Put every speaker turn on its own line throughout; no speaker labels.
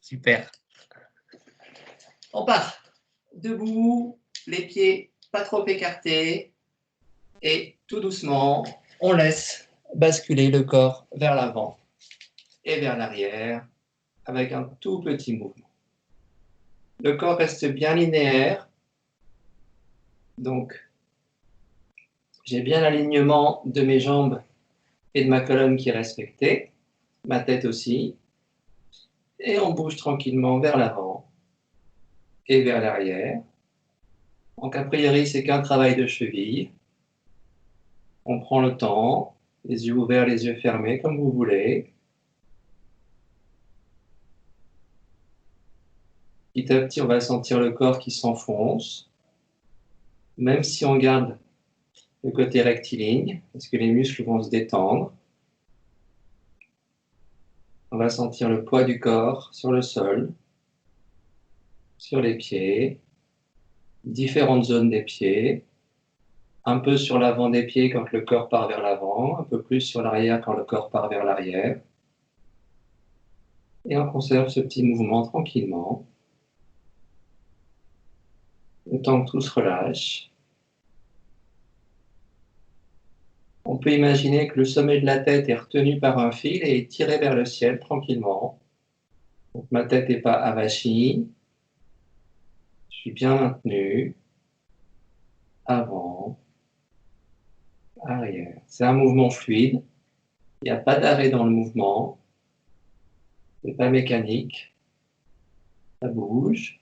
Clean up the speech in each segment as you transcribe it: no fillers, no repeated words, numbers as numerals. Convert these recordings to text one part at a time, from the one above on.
Super. On part. Debout, les pieds pas trop écartés. Et tout doucement, on laisse basculer le corps vers l'avant et vers l'arrière avec un tout petit mouvement. Le corps reste bien linéaire. Donc, j'ai bien l'alignement de mes jambes et de ma colonne qui est respectée. Ma tête aussi. Et on bouge tranquillement vers l'avant et vers l'arrière. Donc, a priori, c'est qu'un travail de cheville. On prend le temps, les yeux ouverts, les yeux fermés, comme vous voulez. Petit à petit, on va sentir le corps qui s'enfonce, même si on garde le côté rectiligne, parce que les muscles vont se détendre. On va sentir le poids du corps sur le sol, sur les pieds, différentes zones des pieds, un peu sur l'avant des pieds quand le corps part vers l'avant, un peu plus sur l'arrière quand le corps part vers l'arrière. Et on conserve ce petit mouvement tranquillement, le temps que tout se relâche. On peut imaginer que le sommet de la tête est retenu par un fil et est tiré vers le ciel tranquillement. Donc, ma tête n'est pas avachie. Je suis bien maintenu. Avant, arrière. C'est un mouvement fluide. Il n'y a pas d'arrêt dans le mouvement. Ce n'est pas mécanique. Ça bouge.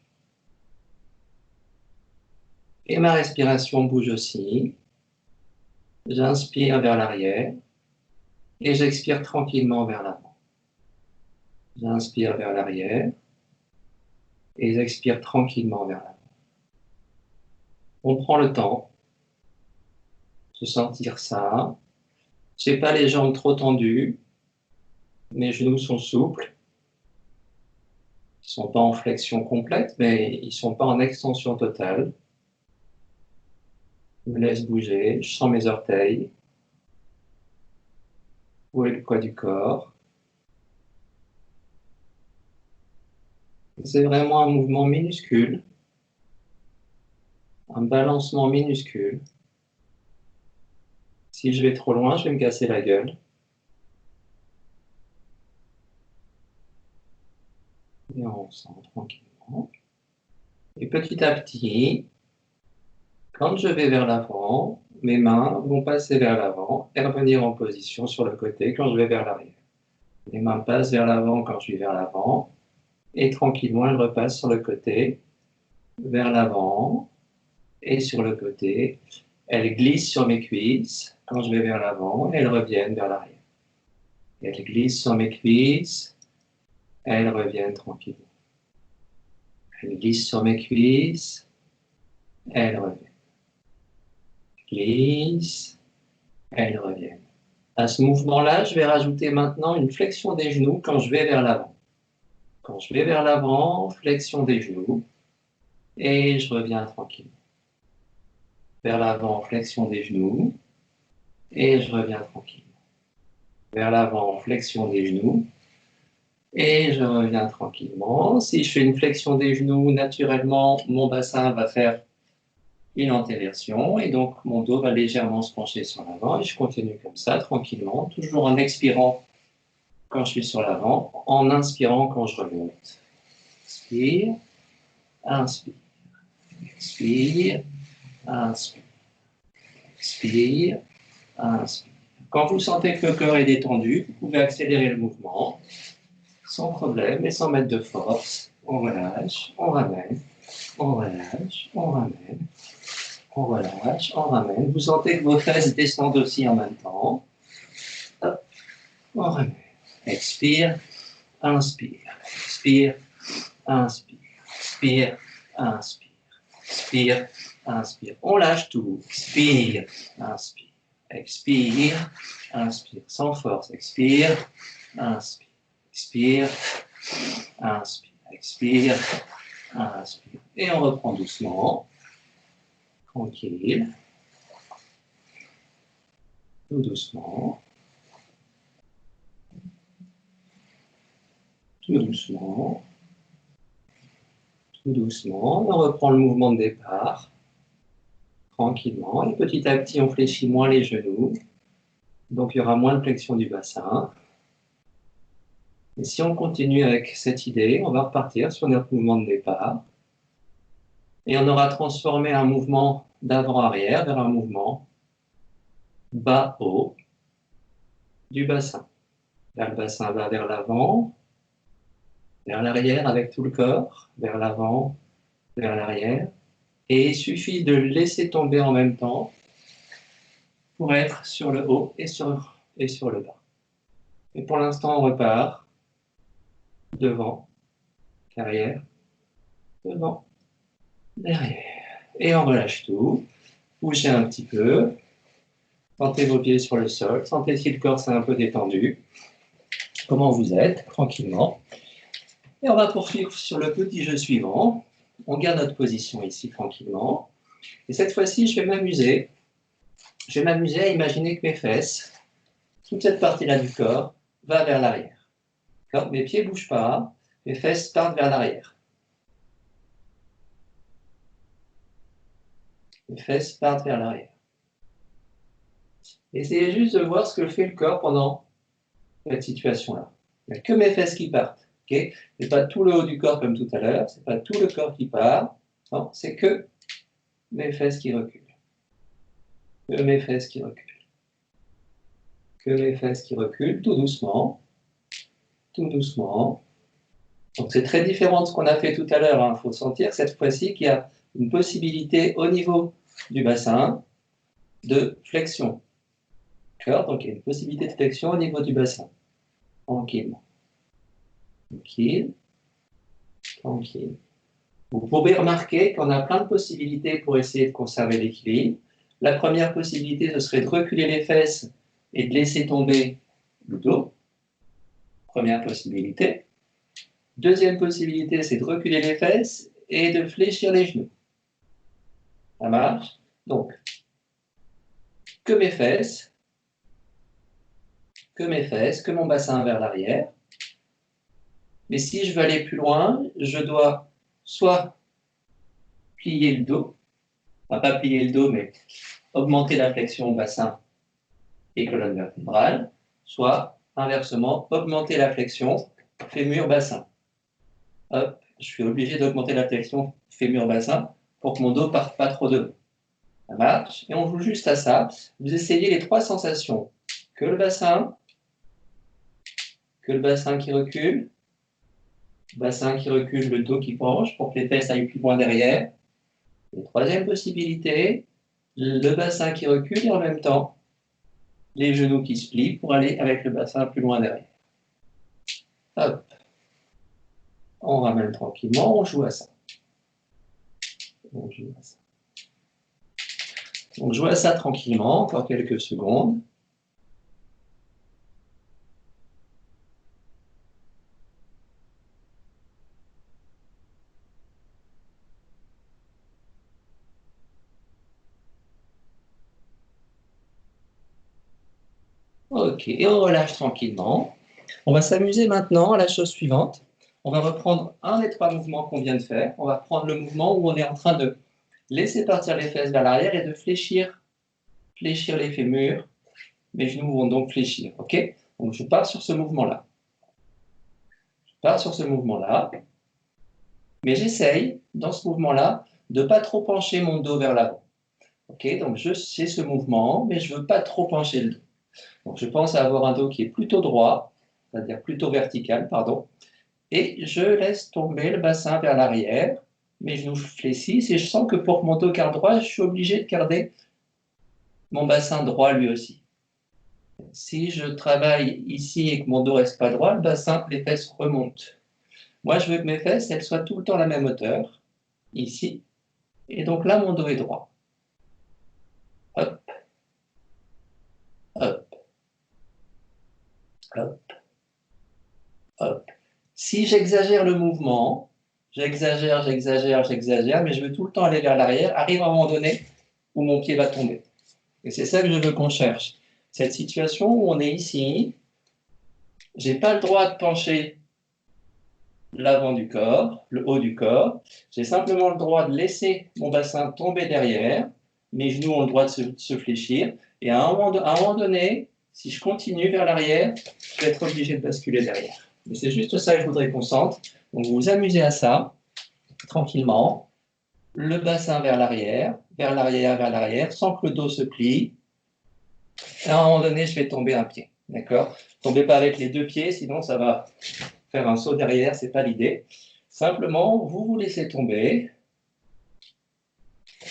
Et ma respiration bouge aussi. J'inspire vers l'arrière et j'expire tranquillement vers l'avant. J'inspire vers l'arrière et j'expire tranquillement vers l'avant. On prend le temps de sentir ça. Je n'ai pas les jambes trop tendues. Mes genoux sont souples. Ils ne sont pas en flexion complète, mais ils ne sont pas en extension totale. Je me laisse bouger, je sens mes orteils. Où est le poids du corps? C'est vraiment un mouvement minuscule, un balancement minuscule. Si je vais trop loin, je vais me casser la gueule. Et on sent tranquillement. Et petit à petit, quand je vais vers l'avant, mes mains vont passer vers l'avant et revenir en position sur le côté quand je vais vers l'arrière. Les mains passent vers l'avant quand je vais vers l'avant et tranquillement, elles repassent sur le côté, vers l'avant et sur le côté. Elles glissent sur mes cuisses quand je vais vers l'avant et elles reviennent vers l'arrière. Elles glissent sur mes cuisses, elles reviennent tranquillement. Elles glissent sur mes cuisses, elles reviennent. Glissent, elles reviennent. À ce mouvement-là, je vais rajouter maintenant une flexion des genoux quand je vais vers l'avant. Quand je vais vers l'avant, flexion des genoux, et je reviens tranquillement. Vers l'avant, flexion des genoux, et je reviens tranquillement. Vers l'avant, flexion des genoux, et je reviens tranquillement. Si je fais une flexion des genoux, naturellement, mon bassin va faire une antéversion, et donc mon dos va légèrement se pencher sur l'avant, et je continue comme ça, tranquillement, toujours en expirant quand je suis sur l'avant, en inspirant quand je remonte. Inspire, inspire, expire, inspire, expire, inspire. Quand vous sentez que le corps est détendu, vous pouvez accélérer le mouvement sans problème et sans mettre de force. On relâche, on ramène, on relâche, on ramène, on relâche, on ramène. Vous sentez que vos fesses descendent aussi en même temps. Hop, on ramène. Expire, inspire, expire, inspire, expire, inspire, expire, inspire. On lâche tout. Expire, inspire, expire, inspire. Sans force. Expire, inspire, expire, inspire, expire, inspire. Et on reprend doucement, tranquille, tout doucement, tout doucement. tout doucement. On reprend le mouvement de départ, tranquillement. Et petit à petit, on fléchit moins les genoux. Donc, il y aura moins de flexion du bassin. Et si on continue avec cette idée, on va repartir sur notre mouvement de départ. Et on aura transformé un mouvement d'avant-arrière vers un mouvement bas-haut du bassin. Là, le bassin va vers l'avant, vers l'arrière avec tout le corps, vers l'avant, vers l'arrière. Et il suffit de le laisser tomber en même temps pour être sur le haut et sur le bas. Et pour l'instant, on repart devant, derrière, devant, derrière. Et on relâche tout. Bougez un petit peu. Sentez vos pieds sur le sol. Sentez si le corps s'est un peu détendu. Comment vous êtes, tranquillement. Et on va poursuivre sur le petit jeu suivant. On garde notre position ici, tranquillement. Et cette fois-ci, je vais m'amuser. Je vais m'amuser à imaginer que mes fesses, toute cette partie-là du corps, va vers l'arrière. Mes pieds ne bougent pas, mes fesses partent vers l'arrière. Les fesses partent vers l'arrière. Essayez juste de voir ce que fait le corps pendant cette situation-là. Il n'y a que mes fesses qui partent. Okay, ce n'est pas tout le haut du corps comme tout à l'heure, ce n'est pas tout le corps qui part. Non, c'est que mes fesses qui reculent. Que mes fesses qui reculent. Que mes fesses qui reculent, tout doucement. Tout doucement. Donc c'est très différent de ce qu'on a fait tout à l'heure. Il faut sentir cette fois-ci qu'il y a une possibilité au niveau du bassin de flexion. Donc il y a une possibilité de flexion au niveau du bassin. Tranquillement. Tranquille. Tranquille. Vous pouvez remarquer qu'on a plein de possibilités pour essayer de conserver l'équilibre. La première possibilité, ce serait de reculer les fesses et de laisser tomber le dos. Première possibilité. Deuxième possibilité, c'est de reculer les fesses et de fléchir les genoux. Ça marche? Donc, que mes fesses, que mon bassin vers l'arrière. Mais si je veux aller plus loin, je dois soit plier le dos, enfin pas plier le dos, mais augmenter la flexion bassin et colonne vertébrale, soit inversement, augmenter la flexion fémur-bassin. Hop, je suis obligé d'augmenter la flexion fémur-bassin pour que mon dos ne parte pas trop de haut. Ça marche. Et on joue juste à ça. Vous essayez les trois sensations. Que le bassin qui recule, bassin qui recule, le dos qui penche pour que les fesses aillent plus loin derrière. Et troisième possibilité, le bassin qui recule et en même temps, les genoux qui se plient pour aller avec le bassin plus loin derrière. Hop. On ramène tranquillement, on joue à ça. On joue à ça. Donc, jouez à ça tranquillement, encore quelques secondes. Ok, et on relâche tranquillement. On va s'amuser maintenant à la chose suivante. On va reprendre un des trois mouvements qu'on vient de faire. On va reprendre le mouvement où on est en train de laisser partir les fesses vers l'arrière et de fléchir les fémurs. Mes genoux vont donc fléchir. Ok? Donc je pars sur ce mouvement-là. Mais j'essaye, dans ce mouvement-là, de ne pas trop pencher mon dos vers l'avant. Ok? Donc j'ai ce mouvement, mais je ne veux pas trop pencher le dos. Donc je pense à avoir un dos qui est plutôt droit, c'est-à-dire plutôt vertical, pardon. Et je laisse tomber le bassin vers l'arrière, mes genoux fléchissent, et je sens que pour que mon dos garde droit, je suis obligé de garder mon bassin droit lui aussi. Si je travaille ici et que mon dos reste pas droit, le bassin, les fesses remontent. Moi, je veux que mes fesses, elles soient tout le temps à la même hauteur, ici. Et donc là, mon dos est droit. Hop. Hop. Hop. Hop. Si j'exagère le mouvement, j'exagère, mais je veux tout le temps aller vers l'arrière, arrive à un moment donné où mon pied va tomber. Et c'est ça que je veux qu'on cherche. Cette situation où on est ici, j'ai pas le droit de pencher l'avant du corps, le haut du corps. J'ai simplement le droit de laisser mon bassin tomber derrière. Mes genoux ont le droit de se fléchir. Et à un moment donné, si je continue vers l'arrière, je vais être obligé de basculer derrière. Et c'est juste ça que je voudrais qu'on sente. Donc vous vous amusez à ça, tranquillement. Le bassin vers l'arrière, vers l'arrière, vers l'arrière, sans que le dos se plie. Et à un moment donné, je vais tomber un pied. D'accord? Tombez pas avec les deux pieds, sinon ça va faire un saut derrière, c'est pas l'idée. Simplement, vous vous laissez tomber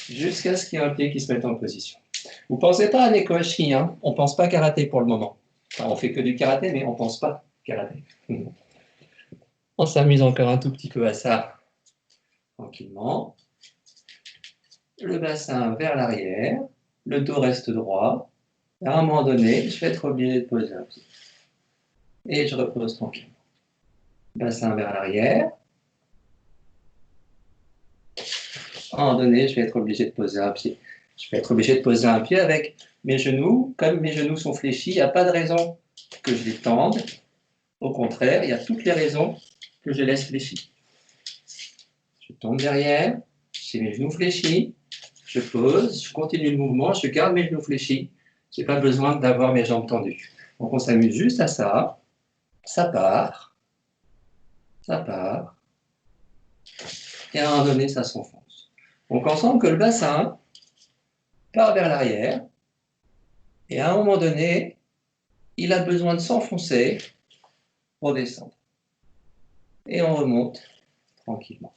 jusqu'à ce qu'il y ait un pied qui se mette en position. Vous ne pensez pas à Nekohashi, hein? On ne pense pas karaté pour le moment. Enfin, on fait que du karaté, mais on ne pense pas karaté. On s'amuse encore un tout petit peu à ça, tranquillement. Le bassin vers l'arrière, le dos reste droit. Et à un moment donné, je vais être obligé de poser un pied. Et je repose tranquillement. Bassin vers l'arrière. À un moment donné, je vais être obligé de poser un pied. Je vais être obligé de poser un pied avec mes genoux. Comme mes genoux sont fléchis, il n'y a pas de raison que je les tende. Au contraire, il y a toutes les raisons que je laisse fléchis. Je tombe derrière, j'ai mes genoux fléchis, je pose, je continue le mouvement, je garde mes genoux fléchis. Je n'ai pas besoin d'avoir mes jambes tendues. Donc on s'amuse juste à ça. Ça part. Ça part. Et à un moment donné, ça s'enfonce. Donc on sent que le bassin part vers l'arrière. Et à un moment donné, il a besoin de s'enfoncer pour descendre. Et on remonte tranquillement.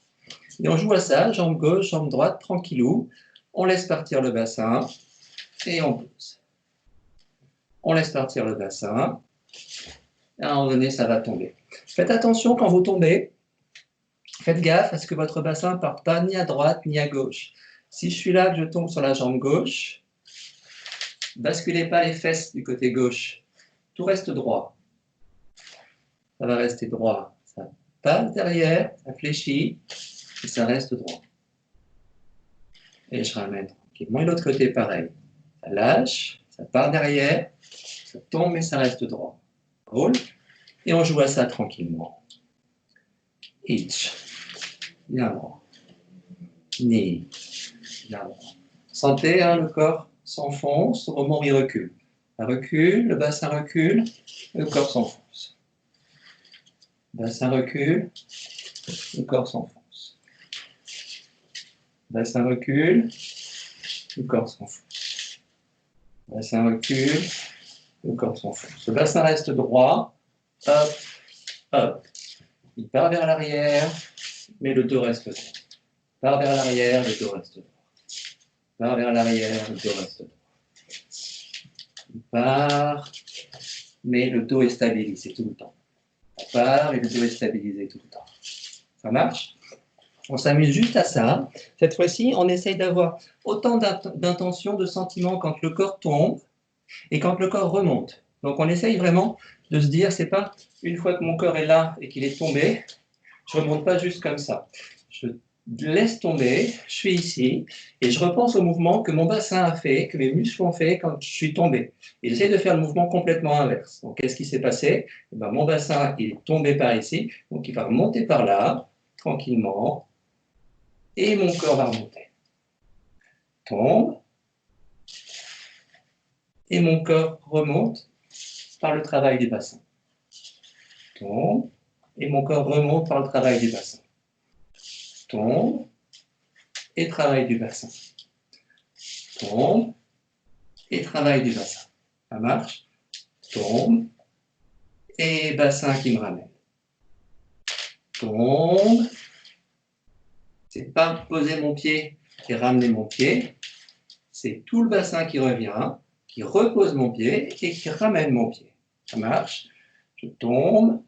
Et on joue à ça, jambe gauche, jambe droite, tranquillou. On laisse partir le bassin et on pose. On laisse partir le bassin. Et à un moment donné, ça va tomber. Faites attention quand vous tombez. Faites gaffe à ce que votre bassin ne parte pas ni à droite ni à gauche. Si je suis là, que je tombe sur la jambe gauche, basculez pas les fesses du côté gauche. Tout reste droit. Ça va rester droit. Ça passe derrière, ça fléchit, et ça reste droit. Et je ramène tranquillement. Et l'autre côté, pareil. Ça lâche, ça part derrière, ça tombe et ça reste droit. Roule. Et on joue à ça tranquillement. Ich. Bien droit. Ni. Bien droit. Sentez, hein, le corps s'enfonce, au moment où il recule. Ça recule, le bassin recule, le corps s'enfonce. Le bassin recule, le corps s'enfonce. Le bassin recule, le corps s'enfonce. Le bassin recule, le corps s'enfonce. Le bassin reste droit, hop, hop. Il part vers l'arrière, mais le dos reste droit. Il part vers l'arrière, le dos reste droit. Il part vers l'arrière, le dos reste droit. Il part, mais le dos est stabilisé tout le temps. Il part, et le dos est stabilisé tout le temps. Ça marche? On s'amuse juste à ça. Cette fois-ci, on essaye d'avoir autant d'intention, de sentiments quand le corps tombe et quand le corps remonte. Donc on essaye vraiment de se dire, c'est pas une fois que mon corps est là et qu'il est tombé, je ne remonte pas juste comme ça. Je laisse tomber, je suis ici, et je repense au mouvement que mon bassin a fait, que mes muscles ont fait quand je suis tombé. Et j'essaie de faire le mouvement complètement inverse. Donc qu'est-ce qui s'est passé? Eh ben, mon bassin il est tombé par ici, donc il va remonter par là, tranquillement, et mon corps va remonter. Tombe, et mon corps remonte par le travail du bassin. Tombe, et mon corps remonte par le travail du bassin. Tombe, et travail du bassin. Tombe, et travail du bassin. Ça marche? Tombe, et bassin qui me ramène. Tombe, c'est pas poser mon pied et ramener mon pied, c'est tout le bassin qui revient, qui repose mon pied et qui ramène mon pied. Ça marche? Je tombe,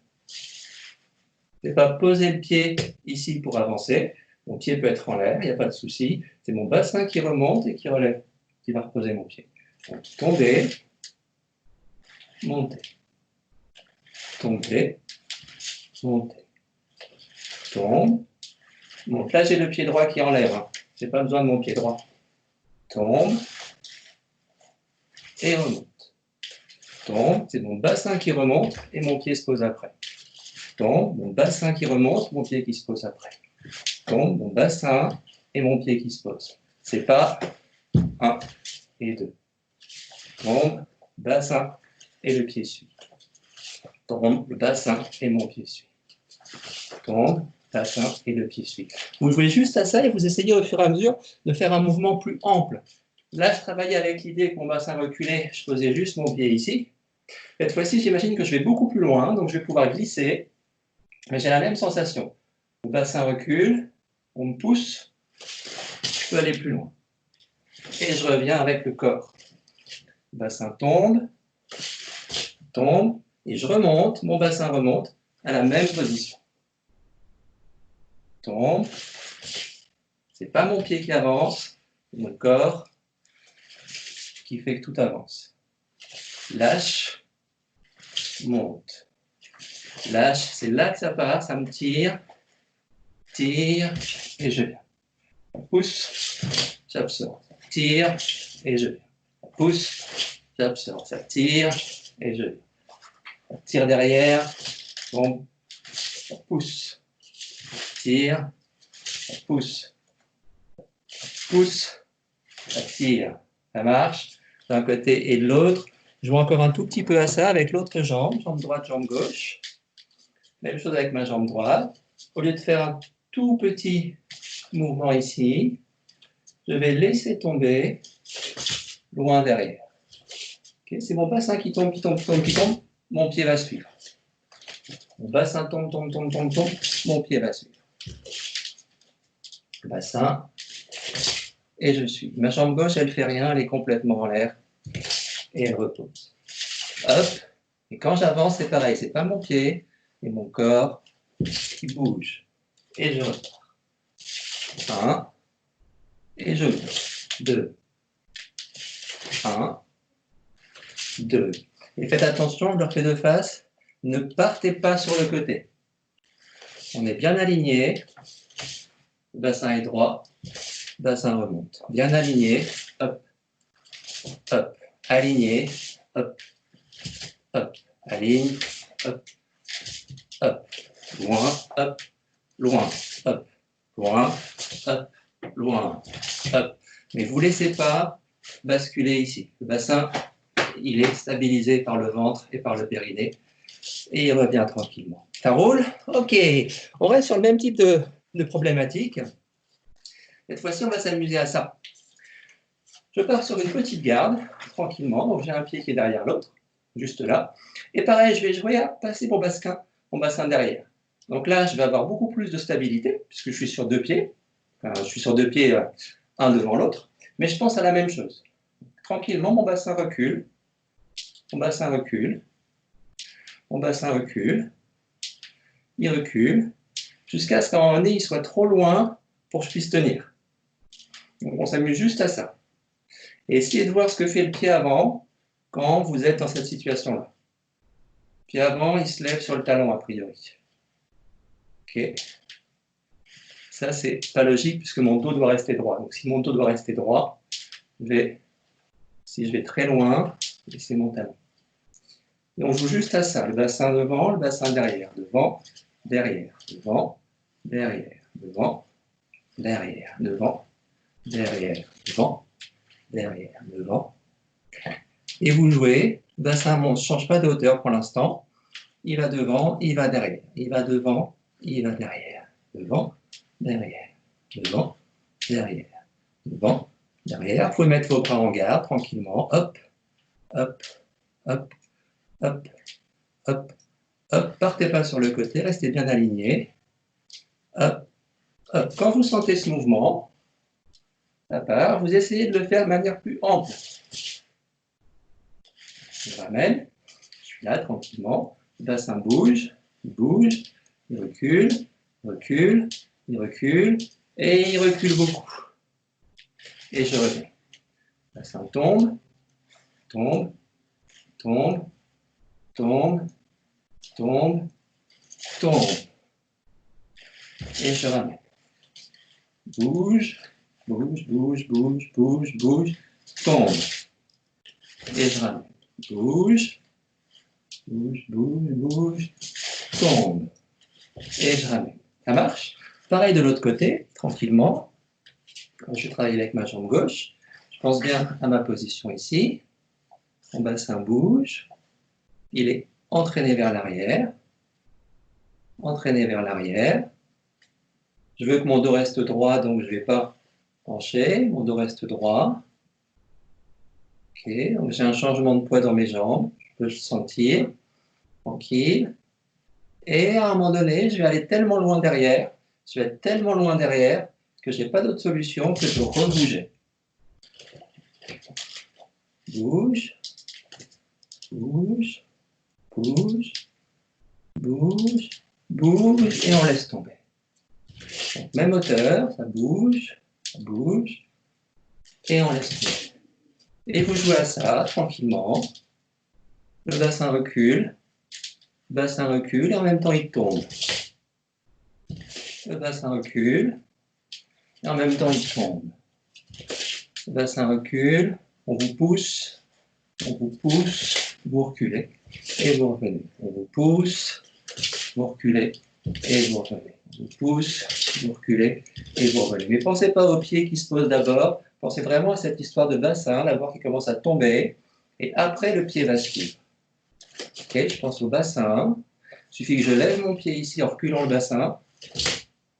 c'est pas poser le pied ici pour avancer, mon pied peut être en l'air, il n'y a pas de souci, c'est mon bassin qui remonte et qui relève, qui va reposer mon pied. Donc, tomber, monter, tomber, monter, tombe, monte. Là, j'ai le pied droit qui enlève, hein. Je n'ai pas besoin de mon pied droit. Tombe, et remonte. Tombe, c'est mon bassin qui remonte, et mon pied se pose après. tombe, mon bassin qui remonte, mon pied qui se pose après. Tombe, mon bassin et mon pied qui se pose. C'est pas 1 et 2. Tombe, bassin et le pied suit. Tombe, le bassin et mon pied suit. Tombe, bassin et le pied suit. Vous jouez juste à ça et vous essayez au fur et à mesure de faire un mouvement plus ample. Là, je travaillais avec l'idée que mon bassin reculait, je posais juste mon pied ici. Cette fois-ci, j'imagine que je vais beaucoup plus loin, donc je vais pouvoir glisser, mais j'ai la même sensation. Le bassin recule, on me pousse, je peux aller plus loin. Et je reviens avec le corps. Le bassin tombe, tombe, et je remonte, mon bassin remonte à la même position. Tombe, c'est pas mon pied qui avance, c'est mon corps qui fait que tout avance. Lâche, monte. Lâche, c'est là que ça part, ça me tire, tire, et je viens. On pousse, j'absorbe. Ça tire, et je viens. On pousse, j'absorbe. Ça tire, et je viens. On tire derrière, on pousse, tire, on pousse, ça tire. Ça marche d'un côté et de l'autre. Je joue encore un tout petit peu à ça avec l'autre jambe, jambe droite, jambe gauche. Même chose avec ma jambe droite. Au lieu de faire un tout petit mouvement ici, je vais laisser tomber loin derrière. Okay, c'est mon bassin qui tombe, qui tombe, qui tombe, qui tombe. Mon pied va suivre. Mon bassin tombe, tombe, tombe, tombe, tombe. Mon pied va suivre. Bassin. Et je suis. Ma jambe gauche, elle ne fait rien, elle est complètement en l'air. Et elle repose. Hop. Et quand j'avance, c'est pareil. C'est pas mon pied et mon corps qui bouge. Et je repars. 1. Et je monte. 2. 1. 2. Et faites attention, je leur fais de face. Ne partez pas sur le côté. On est bien aligné. Le bassin est droit. Le bassin remonte. Bien aligné. Hop. Hop. Aligné. Hop. Hop. Aligne. Hop. Hop. Loin. Hop. Loin. Hop. Loin. Hop. Loin. Hop. Mais vous ne laissez pas basculer ici. Le bassin, il est stabilisé par le ventre et par le périnée. Et il revient tranquillement. Ça roule? Ok. On reste sur le même type de problématique. Cette fois-ci, on va s'amuser à ça. Je pars sur une petite garde, tranquillement. Donc, j'ai un pied qui est derrière l'autre, juste là. Et pareil, je vais jouer à passer mon bassin derrière. Donc là, je vais avoir beaucoup plus de stabilité, puisque je suis sur 2 pieds. Enfin, je suis sur 2 pieds, un devant l'autre. Mais je pense à la même chose. Tranquillement, mon bassin recule. Mon bassin recule. Mon bassin recule. Il recule. Jusqu'à ce qu'à un moment donné, il soit trop loin pour que je puisse tenir. Donc, on s'amuse juste à ça. Et essayez de voir ce que fait le pied avant quand vous êtes dans cette situation-là. Le pied avant, il se lève sur le talon, a priori. Ok. Ça, c'est pas logique puisque mon dos doit rester droit. Donc, si mon dos doit rester droit, si je vais très loin, c'est mon talon. Et on joue juste à ça. Le bassin devant, le bassin derrière. Devant, derrière. Devant, derrière. Devant, derrière. Devant, derrière. Devant, derrière. Devant. Et vous jouez. Le bassin ne change pas de hauteur pour l'instant. Il va devant, il va derrière. Il va devant, il va derrière. Devant, derrière. Devant, derrière. Devant, derrière. Vous pouvez mettre vos bras en garde tranquillement. Hop, hop, hop, hop, hop, hop. Partez pas sur le côté, restez bien aligné. Hop, hop. Quand vous sentez ce mouvement, ça part, vous essayez de le faire de manière plus ample. Je ramène, je suis là tranquillement. Le bassin bouge, il recule, recule, il recule, et il recule beaucoup. Et je reviens. Le bassin tombe, tombe, tombe, tombe, tombe, tombe. Et je ramène. Bouge, bouge, bouge, bouge, bouge, bouge, tombe. Et je ramène. Bouge, bouge, bouge, bouge, tombe. et je ramène. Ça marche? Pareil de l'autre côté, tranquillement. Quand je travaille avec ma jambe gauche, je pense bien à ma position ici. Mon bassin bouge. Il est entraîné vers l'arrière. Entraîné vers l'arrière. Je veux que mon dos reste droit, donc je ne vais pas pencher. Mon dos reste droit. Ok, donc j'ai un changement de poids dans mes jambes. Je peux le sentir. Tranquille. Et à un moment donné, je vais aller tellement loin derrière, je vais être tellement loin derrière que je n'ai pas d'autre solution que de rebouger. Bouge, bouge, bouge, bouge, bouge, et on laisse tomber. Donc, même hauteur, ça bouge, et on laisse tomber. Et vous jouez à ça tranquillement. Le bassin recule, et en même temps il tombe. Le bassin recule, et en même temps il tombe. Le bassin recule, on vous pousse, vous reculez, et vous revenez. On vous pousse, vous reculez, et vous revenez. On vous pousse, vous reculez, et vous revenez. Mais pensez pas aux pieds qui se posent d'abord, pensez vraiment à cette histoire de bassin, d'abord qui commence à tomber, et après le pied va suivre. Ok, je pense au bassin. Il suffit que je lève mon pied ici en reculant le bassin,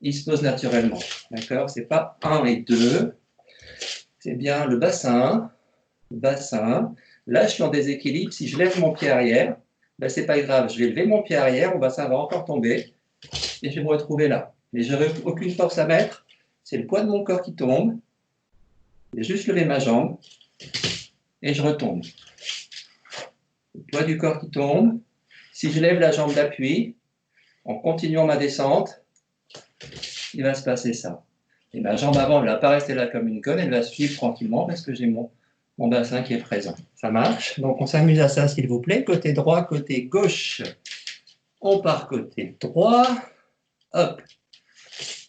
il se pose naturellement. D'accord? C'est pas 1 et 2, c'est bien le bassin. Là, je suis en déséquilibre. Si je lève mon pied arrière, ben, c'est pas grave. Je vais lever mon pied arrière, mon bassin va encore tomber et je vais me retrouver là. Mais je n'aurai aucune force à mettre. C'est le poids de mon corps qui tombe. Je vais juste lever ma jambe et je retombe. Le poids du corps qui tombe. Si je lève la jambe d'appui, en continuant ma descente, il va se passer ça. Et ma jambe avant ne va pas rester là comme une conne, elle va suivre tranquillement parce que j'ai mon bassin qui est présent. Ça marche? Donc on s'amuse à ça, s'il vous plaît. Côté droit, côté gauche. On part côté droit. Hop,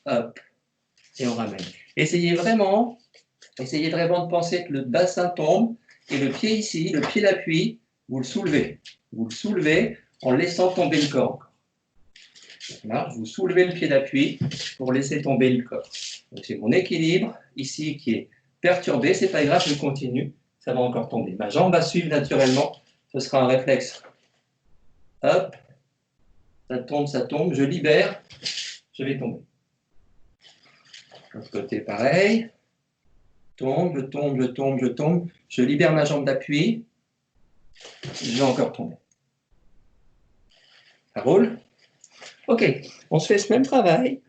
hop, et on ramène. Essayez vraiment de penser que le bassin tombe et le pied ici, le pied d'appui, vous le soulevez. Vous le soulevez en laissant tomber le corps. Là, vous soulevez le pied d'appui pour laisser tomber le corps. Donc c'est mon équilibre ici qui est perturbé, c'est pas grave, je continue, ça va encore tomber. Ma jambe va suivre naturellement, ce sera un réflexe. Hop, ça tombe, je libère, je vais tomber. L'autre côté, pareil. Je tombe, je libère ma jambe d'appui, je vais encore tomber. Ça roule? Ok, on se fait ce même travail,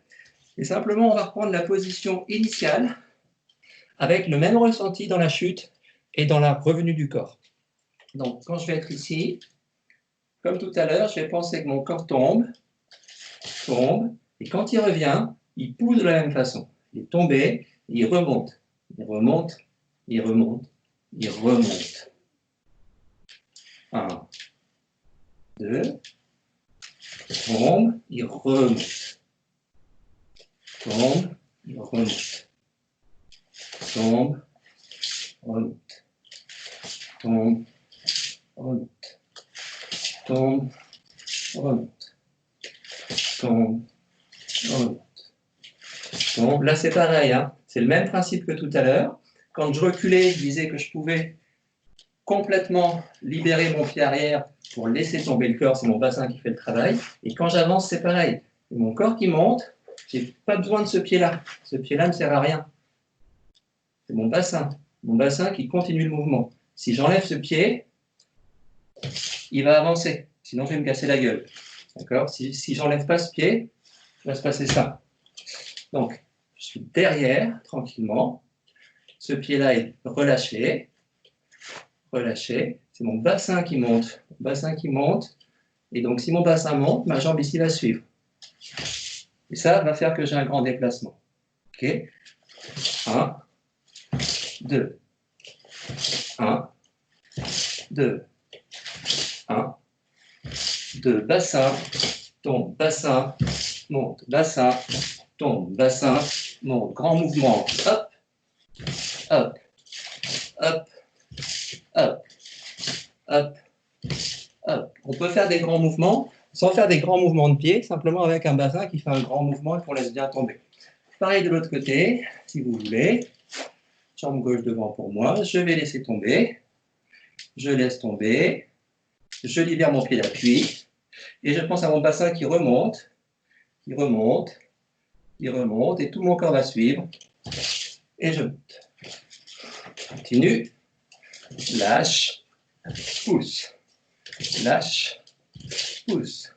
et simplement on va reprendre la position initiale avec le même ressenti dans la chute et dans la revenue du corps. Donc, quand je vais être ici, comme tout à l'heure, je vais penser que mon corps tombe, et quand il revient, il pousse de la même façon. Il est tombé, il remonte. 1, 2, tombe, il remonte. Tombe, il remonte. Tombe, remonte. Tombe, remonte. Tombe, remonte. Tombe, remonte. Tombe. Là, c'est pareil, hein. C'est le même principe que tout à l'heure. Quand je reculais, je disais que je pouvais complètement libérer mon pied arrière pour laisser tomber le corps, c'est mon bassin qui fait le travail. Et quand j'avance, c'est pareil. C'est mon corps qui monte, je n'ai pas besoin de ce pied-là. Ce pied-là ne sert à rien. C'est mon bassin qui continue le mouvement. Si j'enlève ce pied, il va avancer, sinon je vais me casser la gueule. D'accord? Si j'enlève pas ce pied, il va se passer ça. Donc, je suis derrière, tranquillement. Ce pied-là est relâché. C'est mon bassin qui monte. Et donc, si mon bassin monte, ma jambe ici va suivre. Et ça va faire que j'ai un grand déplacement. Ok? 1, 2. 1, 2. 1, 2. Bassin, tombe, bassin, monte, bassin, tombe, bassin, monte. Grand mouvement. Hop, hop, hop, hop, hop, hop. On peut faire des grands mouvements sans faire des grands mouvements de pied, simplement avec un bassin qui fait un grand mouvement et qu'on laisse bien tomber. Pareil de l'autre côté, si vous voulez. Jambe gauche devant pour moi, je vais laisser tomber. Je laisse tomber. Je libère mon pied d'appui. Et je pense à mon bassin qui remonte, qui remonte, qui remonte, et tout mon corps va suivre. Et je monte. Continue. Lâche. Pousse. Lâche. Pousse.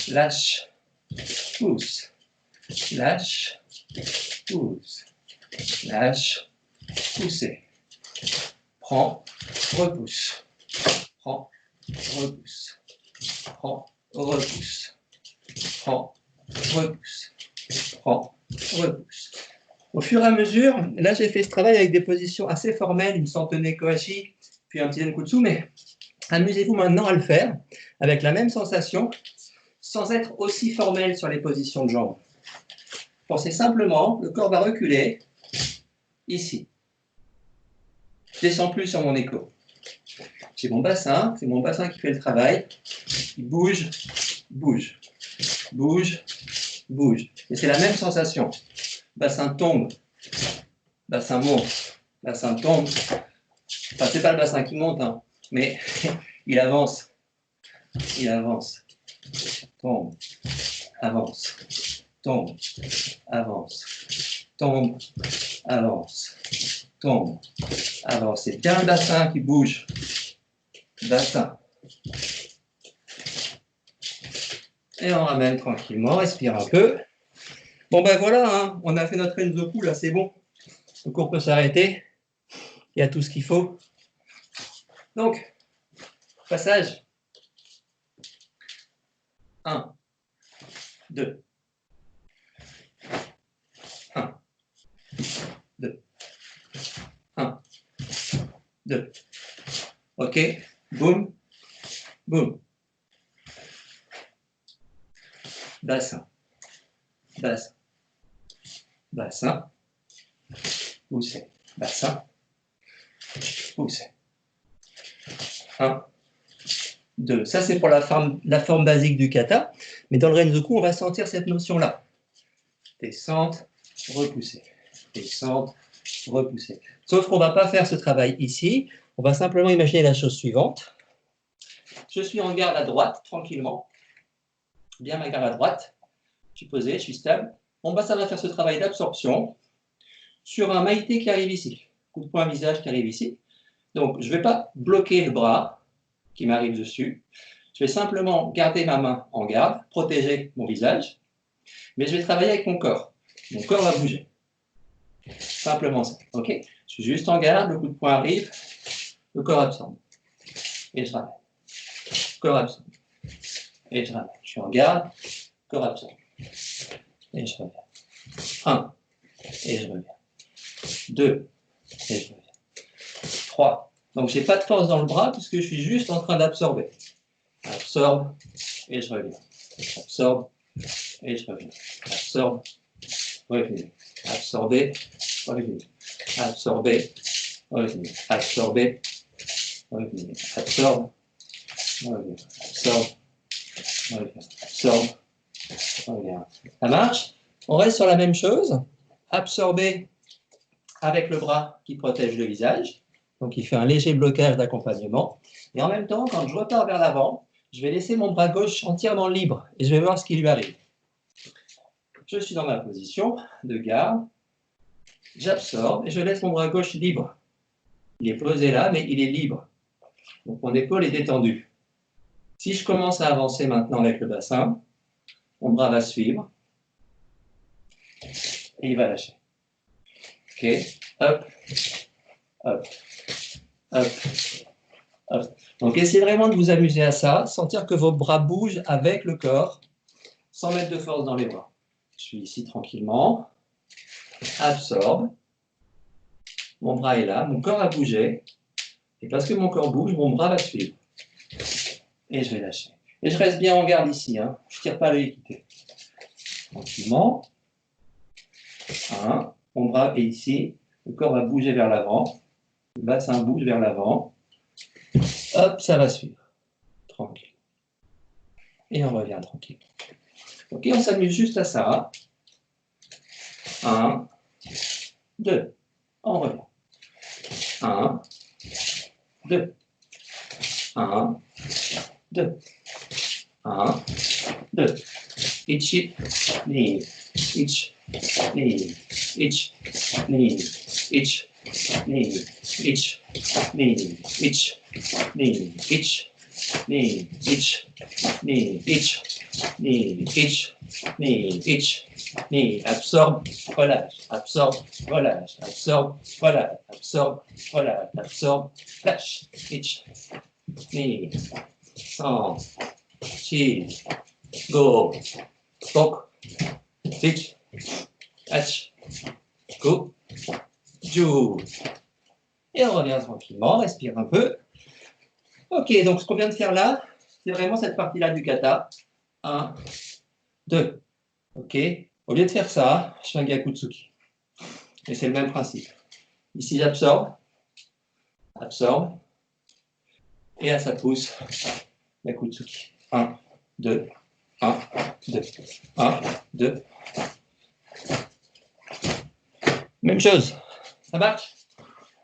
Lâche. Pousse. Lâche. Pousse. Lâche. Poussez. Prends. Repousse. Prends. Repousse. Prends. Repousse. Prends. Repousse. Prends. Repousse. Au fur et à mesure, là j'ai fait ce travail avec des positions assez formelles, une Santone Kohashi, puis un petit Zenkutsu, mais amusez-vous maintenant à le faire avec la même sensation, sans être aussi formel sur les positions de jambes. Pensez simplement, le corps va reculer, ici. Je descends plus sur mon écho. J'ai mon bassin, c'est mon bassin qui fait le travail, il bouge, bouge, bouge, bouge. Et c'est la même sensation. Bassin tombe, bassin monte, bassin tombe. Enfin, c'est pas le bassin qui monte, hein, mais il avance, tombe, avance, tombe, avance, tombe, avance, tombe, avance. C'est bien le bassin qui bouge. Bassin. Et on ramène tranquillement, respire un peu. Bon ben voilà, hein, on a fait notre Renzoku, là c'est bon. Le cours peut s'arrêter. Il y a tout ce qu'il faut. Donc, passage. 1, 2. 1, 2. 1, 2. OK. Boum. Boum. Bassin. Bassin. Bassin. Poussez. Bassin. Poussez. 1, 2. Ça, c'est pour la forme basique du kata. Mais dans le Renzoku, on va sentir cette notion-là. Descente, repousser. Descente, repousser. Sauf qu'on ne va pas faire ce travail ici. On va simplement imaginer la chose suivante. Je suis en garde à droite, tranquillement. Bien ma garde à droite. Je suis posé, je suis stable. Mon bassin va faire ce travail d'absorption sur un maïté qui arrive ici. Coup de poing visage qui arrive ici. Donc, je ne vais pas bloquer le bras qui m'arrive dessus. Je vais simplement garder ma main en garde, protéger mon visage, mais je vais travailler avec mon corps. Mon corps va bouger. Simplement ça. OK? Je suis juste en garde, le coup de poing arrive, le corps absorbe. Et je ramène. Le corps absorbe. Et je ramène. Je suis en garde, le corps absorbe. Et je reviens. 1. Et je reviens. 2. Et je reviens. 3. Donc, je n'ai pas de force dans le bras puisque je suis juste en train d'absorber. Absorbe et je reviens. Absorbe et je reviens. Absorbe, revenez. Absorber, revenez. Absorber, revenez. Absorber, revenez. Absorbe, revenez. Absorbe, revenez. Absorbe, revenez. Ça marche? On reste sur la même chose. Absorber avec le bras qui protège le visage. Donc, il fait un léger blocage d'accompagnement. Et en même temps, quand je repars vers l'avant, je vais laisser mon bras gauche entièrement libre et je vais voir ce qui lui arrive. Je suis dans ma position de garde. J'absorbe et je laisse mon bras gauche libre. Il est posé là, mais il est libre. Donc, mon épaule est détendue. Si je commence à avancer maintenant avec le bassin, mon bras va suivre et il va lâcher. OK. Hop, hop, hop, hop. Donc, essayez vraiment de vous amuser à ça, sentir que vos bras bougent avec le corps, sans mettre de force dans les bras. Je suis ici tranquillement. Absorbe. Mon bras est là, mon corps a bougé. Et parce que mon corps bouge, mon bras va suivre. Et je vais lâcher. Et je reste bien en garde ici. Hein. Je ne tire pas l'œil équité. Tranquillement. 1. Mon bras est ici. Le corps va bouger vers l'avant. Le bassin bouge vers l'avant. Hop, ça va suivre. Tranquille. Et on revient tranquille. Ok, on s'amuse juste à ça. 1, 2, on revient. 1, 2, 1, 2, 1, 2. Ichi, ni, ich, ni, ich, ni, ich, ni, ich, ni, ich, ni, ich, ni, ich, ni, ich, ni, ich, ni, ich, ni, absorbe, relâche, absorbe, relâche, absorbe, relâche, absorbe, relâche, absorbe, lâche, ich, ni, 3, 4, go, tok, ich, h, go, ju. Et on revient tranquillement, respire un peu. Ok, donc ce qu'on vient de faire là, c'est vraiment cette partie-là du kata. 1, 2. Ok, au lieu de faire ça, je fais un Gyakutsuki. Et c'est le même principe. Ici, j'absorbe, absorbe, et là, ça pousse. Gyakutsuki. 1, 2, 1, 2, 1, 2. Même chose. Ça marche?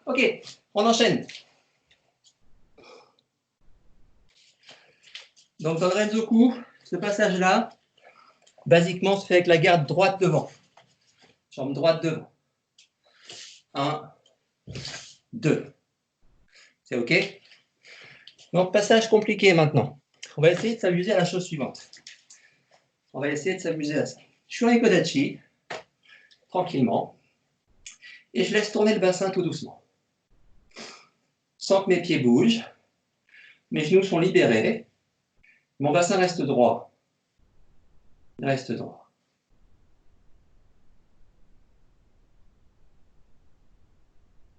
Ok, on enchaîne. Donc, dans le Renzoku, ce passage-là, basiquement, se fait avec la garde droite devant. Jambe droite devant. 1, 2. C'est OK? Donc, passage compliqué maintenant. On va essayer de s'amuser à la chose suivante. On va essayer de s'amuser à ça. Je suis en Ikodachi, tranquillement, et je laisse tourner le bassin tout doucement. Sans que mes pieds bougent, mes genoux sont libérés, mon bassin reste droit. Il reste droit.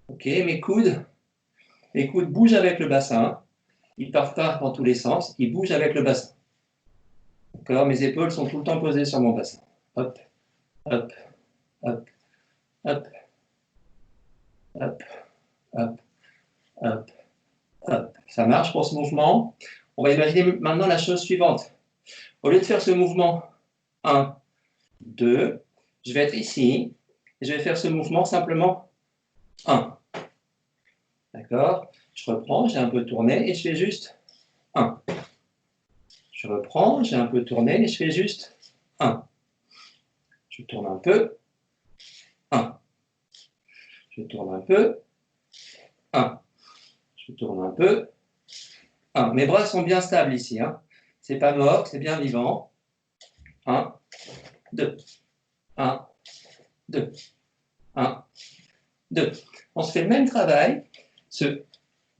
OK, mes coudes bougent avec le bassin. Ils partent pas dans tous les sens, ils bougent avec le bassin. D'accord, mes épaules sont tout le temps posées sur mon bassin. Hop, hop, hop, hop, hop, hop, hop, hop. Ça marche pour ce mouvement. On va imaginer maintenant la chose suivante. Au lieu de faire ce mouvement 1, 2, je vais être ici et je vais faire ce mouvement simplement 1. D'accord? Je reprends, j'ai un peu tourné et je fais juste 1. Je reprends, j'ai un peu tourné et je fais juste 1. Je tourne un peu, 1. Je tourne un peu, 1. Je tourne un peu, 1. Mes bras sont bien stables ici. Hein. C'est pas mort, c'est bien vivant. 1, 2, 1, 2, 1, 2. On se fait le même travail, ce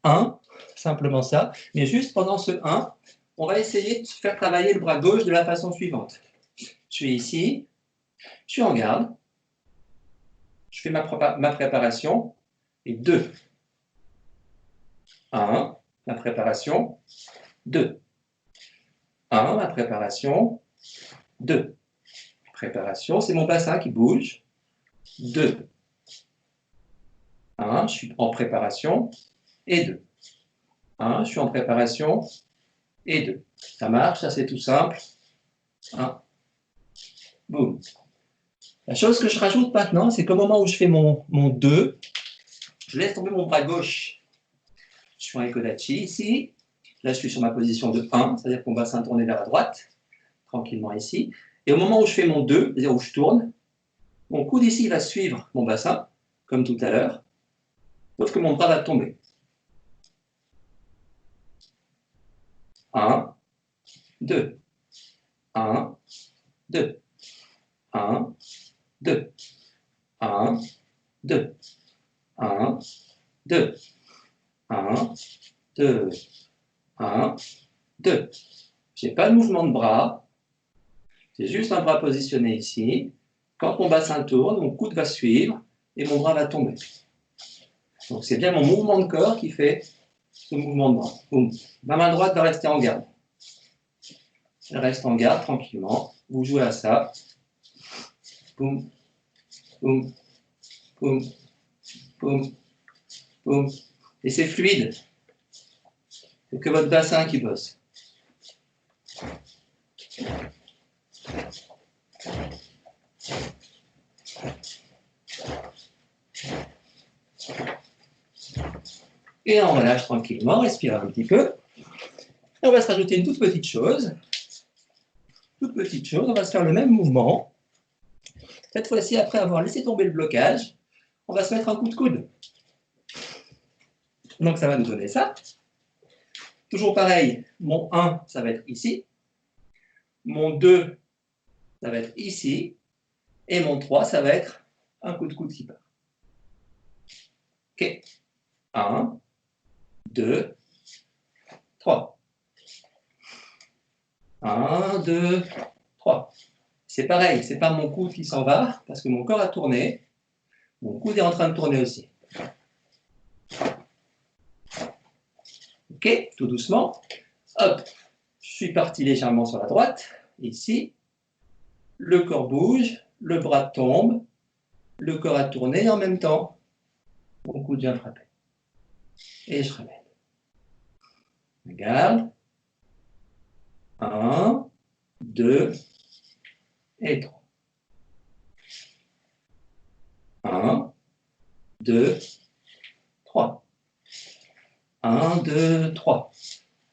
1, simplement ça, mais juste pendant ce 1, on va essayer de faire travailler le bras gauche de la façon suivante. Je suis ici, je suis en garde, je fais ma préparation, et 2. 1, la préparation, 2. 1, la préparation, 2. Préparation, c'est mon bassin qui bouge, 2. 1, je suis en préparation, et 2. 1, je suis en préparation, et 2. Ça marche, ça c'est tout simple. 1, boum. La chose que je rajoute maintenant, c'est qu'au moment où je fais mon 2, je laisse tomber mon bras gauche. Je suis en Ikodachi ici. Là, je suis sur ma position de 1, c'est-à-dire que mon bassin tourné vers la droite, tranquillement ici. Et au moment où je fais mon 2, c'est-à-dire où je tourne, mon coude ici va suivre mon bassin, comme tout à l'heure, sauf que mon bras va tomber. 1, 2, 1, 2, 1, 2, 1, 2, 1, 2, 1, 2, 1, 2. Je n'ai pas de mouvement de bras, j'ai juste un bras positionné ici. Quand mon bassin tourne, mon coude va suivre et mon bras va tomber. Donc c'est bien mon mouvement de corps qui fait ce mouvement de bras. Boum. Ma main droite va rester en garde. Elle reste en garde tranquillement. Vous jouez à ça. Boum, boum, boum, boum, boum. Et c'est fluide. C'est que votre bassin qui bosse. Et on relâche tranquillement, respire un petit peu. Et on va se rajouter une toute petite chose. Toute petite chose, on va se faire le même mouvement. Cette fois-ci, après avoir laissé tomber le blocage, on va se mettre un coup de coude. Donc ça va nous donner ça. Toujours pareil, mon 1, ça va être ici. Mon 2, ça va être ici. Et mon 3, ça va être un coup de coude qui part. OK. 1, 2, 3. 1, 2, 3. C'est pareil, c'est pas mon coude qui s'en va, parce que mon corps a tourné. Mon coude est en train de tourner aussi. OK, tout doucement. Hop, je suis parti légèrement sur la droite. Ici, le corps bouge, le bras tombe, le corps a tourné en même temps. Mon coude vient frapper. Et je ramène. Regarde. 1, 2 et 3. 1, 2, 3. 1, 2, 3.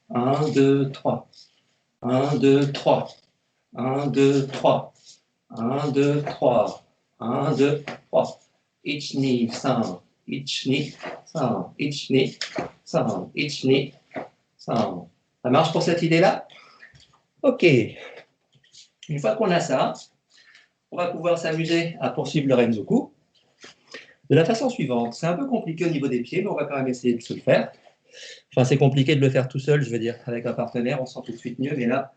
1, 2, 3. 1, 2, 3. 1, 2, 3. 1, 2, 3. 1, 2, 3. Each knee, sound. Each knee, sound. Each knee, sound. Each knee, sound. Ça marche pour cette idée-là? OK. Une fois qu'on a ça, on va pouvoir s'amuser à poursuivre le Renzoku de la façon suivante. C'est un peu compliqué au niveau des pieds, mais on va quand même essayer de se le faire. Enfin, c'est compliqué de le faire tout seul, je veux dire, avec un partenaire, on sent tout de suite mieux, mais là,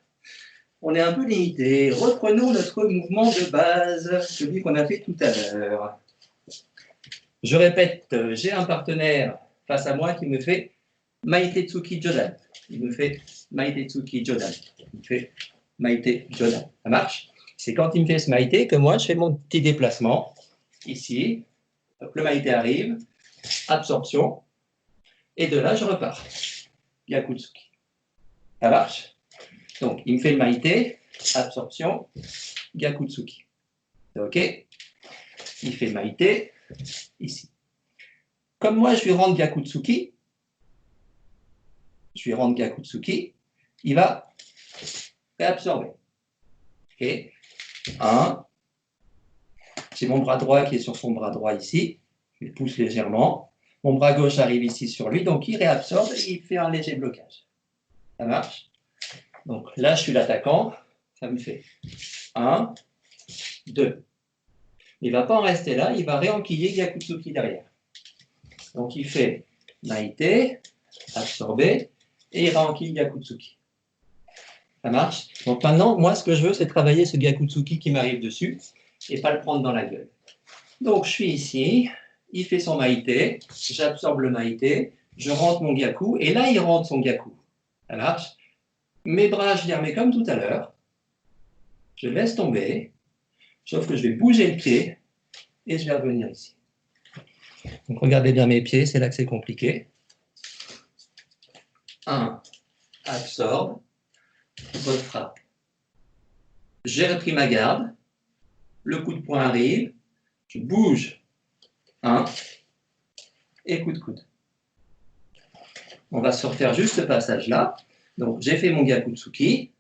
on est un peu limité. Reprenons notre mouvement de base, celui qu'on a fait tout à l'heure. Je répète, j'ai un partenaire face à moi qui me fait Maitetsuki Jodan. Il me fait Maitetsuki Jodan. Il me fait Maite Jodan. Ça marche? C'est quand il me fait ce Maite que moi, je fais mon petit déplacement. Ici, le Maite arrive, absorption, et de là, je repars. Gyakutsuki. Ça marche? Donc, il me fait le Maite, absorption, Gyakutsuki. C'est OK? Il fait Maite, ici. Comme moi, je lui rends Gyakutsuki, il va réabsorber. OK? 1. J'ai mon bras droit qui est sur son bras droit ici. Je le pousse légèrement. Mon bras gauche arrive ici sur lui, donc il réabsorbe et il fait un léger blocage. Ça marche? Donc là, je suis l'attaquant. Ça me fait 1, 2. Il ne va pas en rester là, il va réenquiller Gyakutsuki derrière. Donc il fait Maite, absorber, et il réenquille Gyakutsuki. Ça marche? Donc maintenant, moi, ce que je veux, c'est travailler ce Gyakutsuki qui m'arrive dessus et pas le prendre dans la gueule. Donc je suis ici, il fait son Maite, j'absorbe le Maite, je rentre mon Gyaku, et là, il rentre son Gyaku. Ça marche? Mes bras, je les remets comme tout à l'heure. Je laisse tomber, sauf que je vais bouger le pied et je vais revenir ici. Donc regardez bien mes pieds, c'est là que c'est compliqué. 1, absorbe, refrappe. J'ai repris ma garde, le coup de poing arrive, je bouge, 1, et coup de coude. On va se refaire juste ce passage-là. Donc j'ai fait mon Gyakutsuki,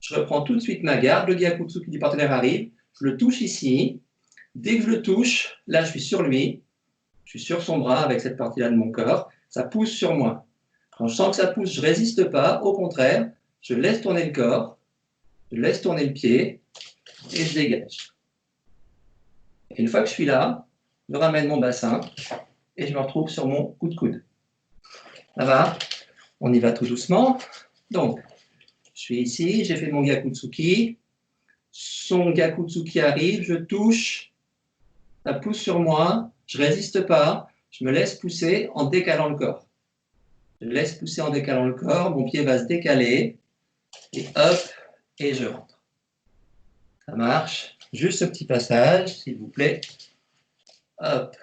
je reprends tout de suite ma garde, le Gyakutsuki du partenaire arrive, je le touche ici. Dès que je le touche, là je suis sur lui, je suis sur son bras avec cette partie-là de mon corps, ça pousse sur moi. Quand je sens que ça pousse, je ne résiste pas, au contraire, je laisse tourner le corps, je laisse tourner le pied et je dégage. Et une fois que je suis là, je ramène mon bassin et je me retrouve sur mon coup de coude. Ça va? On y va tout doucement. Donc, je suis ici, j'ai fait mon Gyakutsuki. Son Gyakutsuki arrive, je touche, ça pousse sur moi, je ne résiste pas, je me laisse pousser en décalant le corps. Je laisse pousser en décalant le corps, mon pied va se décaler, et hop, et je rentre. Ça marche. Juste ce petit passage, s'il vous plaît. Hop,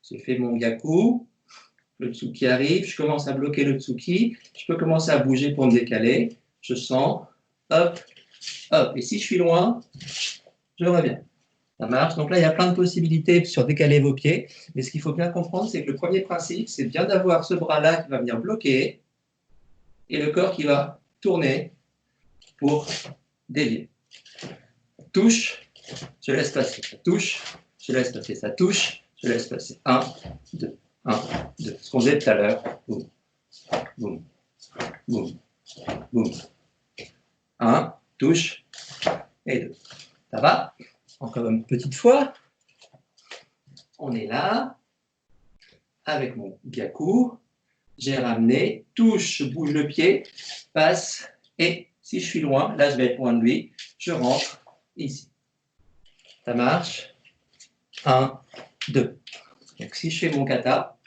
j'ai fait mon Gyaku, le Tsuki arrive, je commence à bloquer le Tsuki, je peux commencer à bouger pour me décaler, je sens, hop, Hop, et si je suis loin, je reviens. Ça marche. Donc là, il y a plein de possibilités sur décaler vos pieds. Mais ce qu'il faut bien comprendre, c'est que le premier principe, c'est bien d'avoir ce bras-là qui va venir bloquer et le corps qui va tourner pour dévier. Touche, je laisse passer. Ça touche, je laisse passer. Ça touche, je laisse passer. 1, 2, 1, 2. Ce qu'on faisait tout à l'heure. Boum, boum, boum, boum. 1, touche, et 2. Ça va? Encore une petite fois. On est là, avec mon gyaku. J'ai ramené, touche, je bouge le pied, passe, et si je suis loin, là je vais être loin de lui, je rentre ici. Ça marche? 1, 2. Donc si je fais mon kata,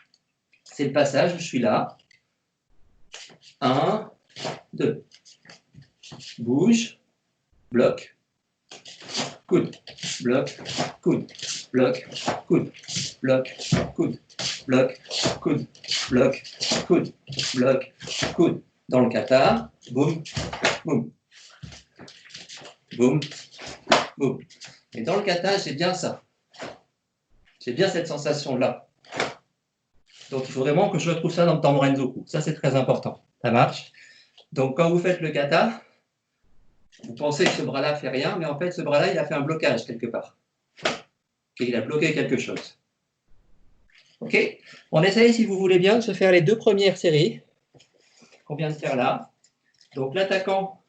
c'est le passage où je suis là. 1, 2. Bouge, bloc, coude, bloc, coude, bloc, coude, bloc, coude, bloc, coude, bloc, coude, bloc, coude. Dans le kata, boum, boum, boum, boum. Et dans le kata, j'ai bien ça. J'ai bien cette sensation-là. Donc, il faut vraiment que je retrouve ça dans le temps Renzoku. Ça, c'est très important. Ça marche? Donc, quand vous faites le kata, vous pensez que ce bras-là ne fait rien, mais en fait, ce bras-là, il a fait un blocage quelque part. Et il a bloqué quelque chose. OK? On essaye, si vous voulez bien, de se faire les 2 premières séries qu'on vient de faire là. Donc, l'attaquant,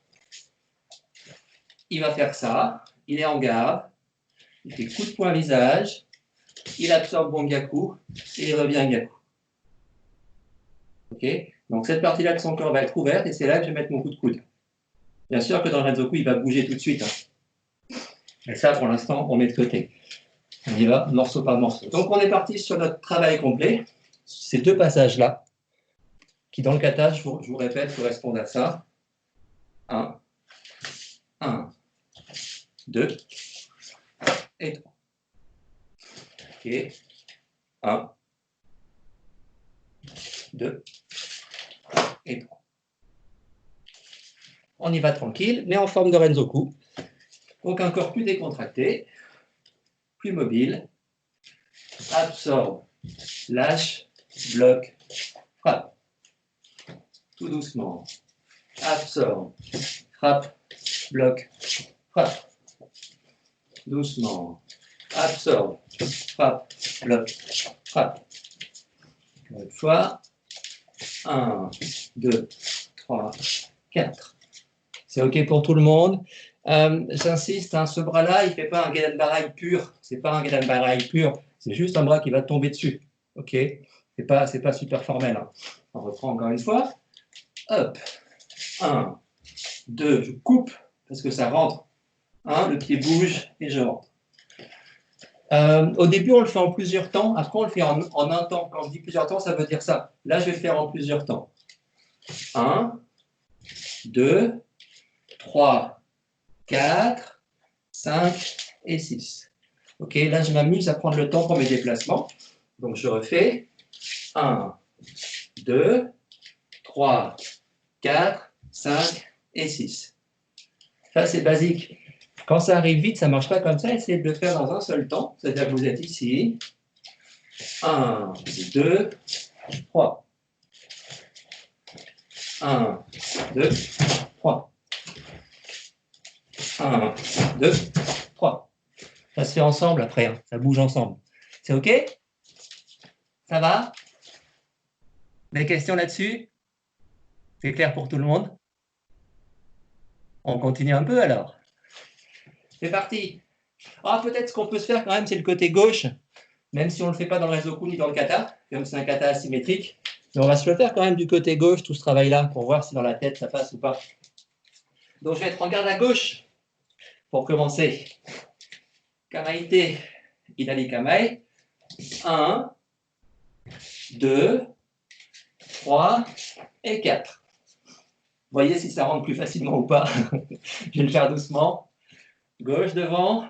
il va faire ça. Il est en garde. Il fait coup de poing visage. Il absorbe mon gyaku et il revient gyaku. OK? Donc, cette partie-là de son corps va être ouverte et c'est là que je vais mettre mon coup de coude. Bien sûr que dans le Renzoku, il va bouger tout de suite. Mais ça, pour l'instant, on met de côté. On y va morceau par morceau. Donc, on est parti sur notre travail complet. Ces 2 passages-là, qui dans le kata, je vous répète, correspondent à ça. 1, 2 et 3. OK. 1, 2 et 3. On y va tranquille, mais en forme de Renzoku. Donc un corps plus décontracté, plus mobile. Absorbe, lâche, bloque, frappe. Tout doucement. Absorbe, frappe, bloque, frappe. Doucement. Absorbe, frappe, bloque, frappe. Une fois. 1, 2, 3, 4. C'est OK pour tout le monde. J'insiste, hein, ce bras-là, il ne fait pas un Gedan Barai pur. Ce n'est pas un Gedan Barai pur. C'est juste un bras qui va tomber dessus. OK? C'est pas super formel. Hein. On reprend encore une fois. Hop. 1, 2, je coupe parce que ça rentre. 1, le pied bouge et je rentre. Au début, on le fait en plusieurs temps. Après, on le fait en un temps. Quand je dis plusieurs temps, ça veut dire ça. Là, je vais le faire en plusieurs temps. 1, 2, 3, 4, 5 et 6. OK, là, je m'amuse à prendre le temps pour mes déplacements. Donc, je refais 1, 2, 3, 4, 5 et 6. Ça, c'est basique. Quand ça arrive vite, ça ne marche pas comme ça. Essayez de le faire dans un seul temps. C'est-à-dire que vous êtes ici. 1, 2, 3. 1, 2, 3. 1, 2, 3. Ça se fait ensemble après. Hein. Ça bouge ensemble. C'est OK? Ça va? Des questions là-dessus? C'est clair pour tout le monde? On continue un peu alors. C'est parti. Ah, peut-être ce qu'on peut se faire quand même, c'est le côté gauche, même si on ne le fait pas dans le Renzoku ni dans le kata, comme c'est un kata asymétrique. Mais on va se le faire quand même du côté gauche, tout ce travail-là, pour voir si dans la tête ça passe ou pas. Donc je vais être en garde à gauche pour commencer. Kamaite, Idali Kamae. 1, 2, 3 et 4. Voyez si ça rentre plus facilement ou pas. Je vais le faire doucement. Gauche devant.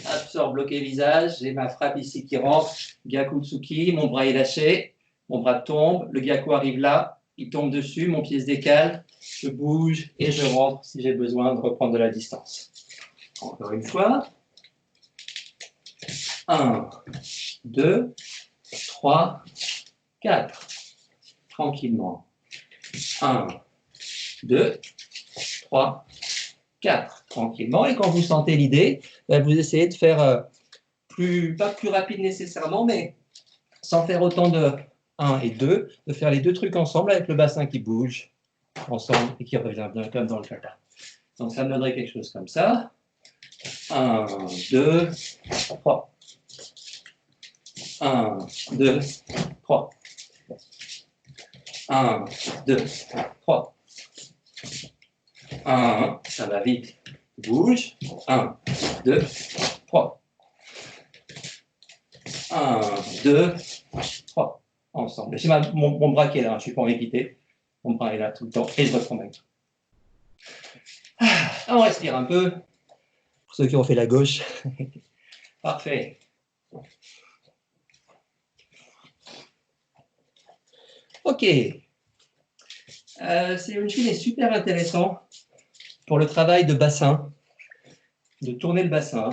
Absorbe, bloqué visage. J'ai ma frappe ici qui rentre. Gyaku Tsuki. Mon bras est lâché. Mon bras tombe. Le gyaku arrive là. Il tombe dessus. Mon pied se décale. je bouge et je rentre si j'ai besoin de reprendre de la distance. Encore une fois. 1, 2, 3, 4. Tranquillement. 1, 2, 3, 4. Tranquillement. Et quand vous sentez l'idée, vous essayez de faire pas plus rapide nécessairement, mais sans faire autant de 1 et 2, de faire les deux trucs ensemble avec le bassin qui bouge ensemble et qui revient bien comme dans le kata. Donc ça me donnerait quelque chose comme ça. 1, 2, 3. 1, 2, 3. 1, 2, 3. 1, ça va vite. Bouge. 1, 2, 3. 1, 2, 3. Ensemble. J'ai mon bras qui est là, je ne suis pas envie de quitter. Mon bras est là tout le temps et je reprends même. On respire un peu. Pour ceux qui ont fait la gauche. Parfait. Ok. C'est une file est super intéressant pour le travail de bassin, de tourner le bassin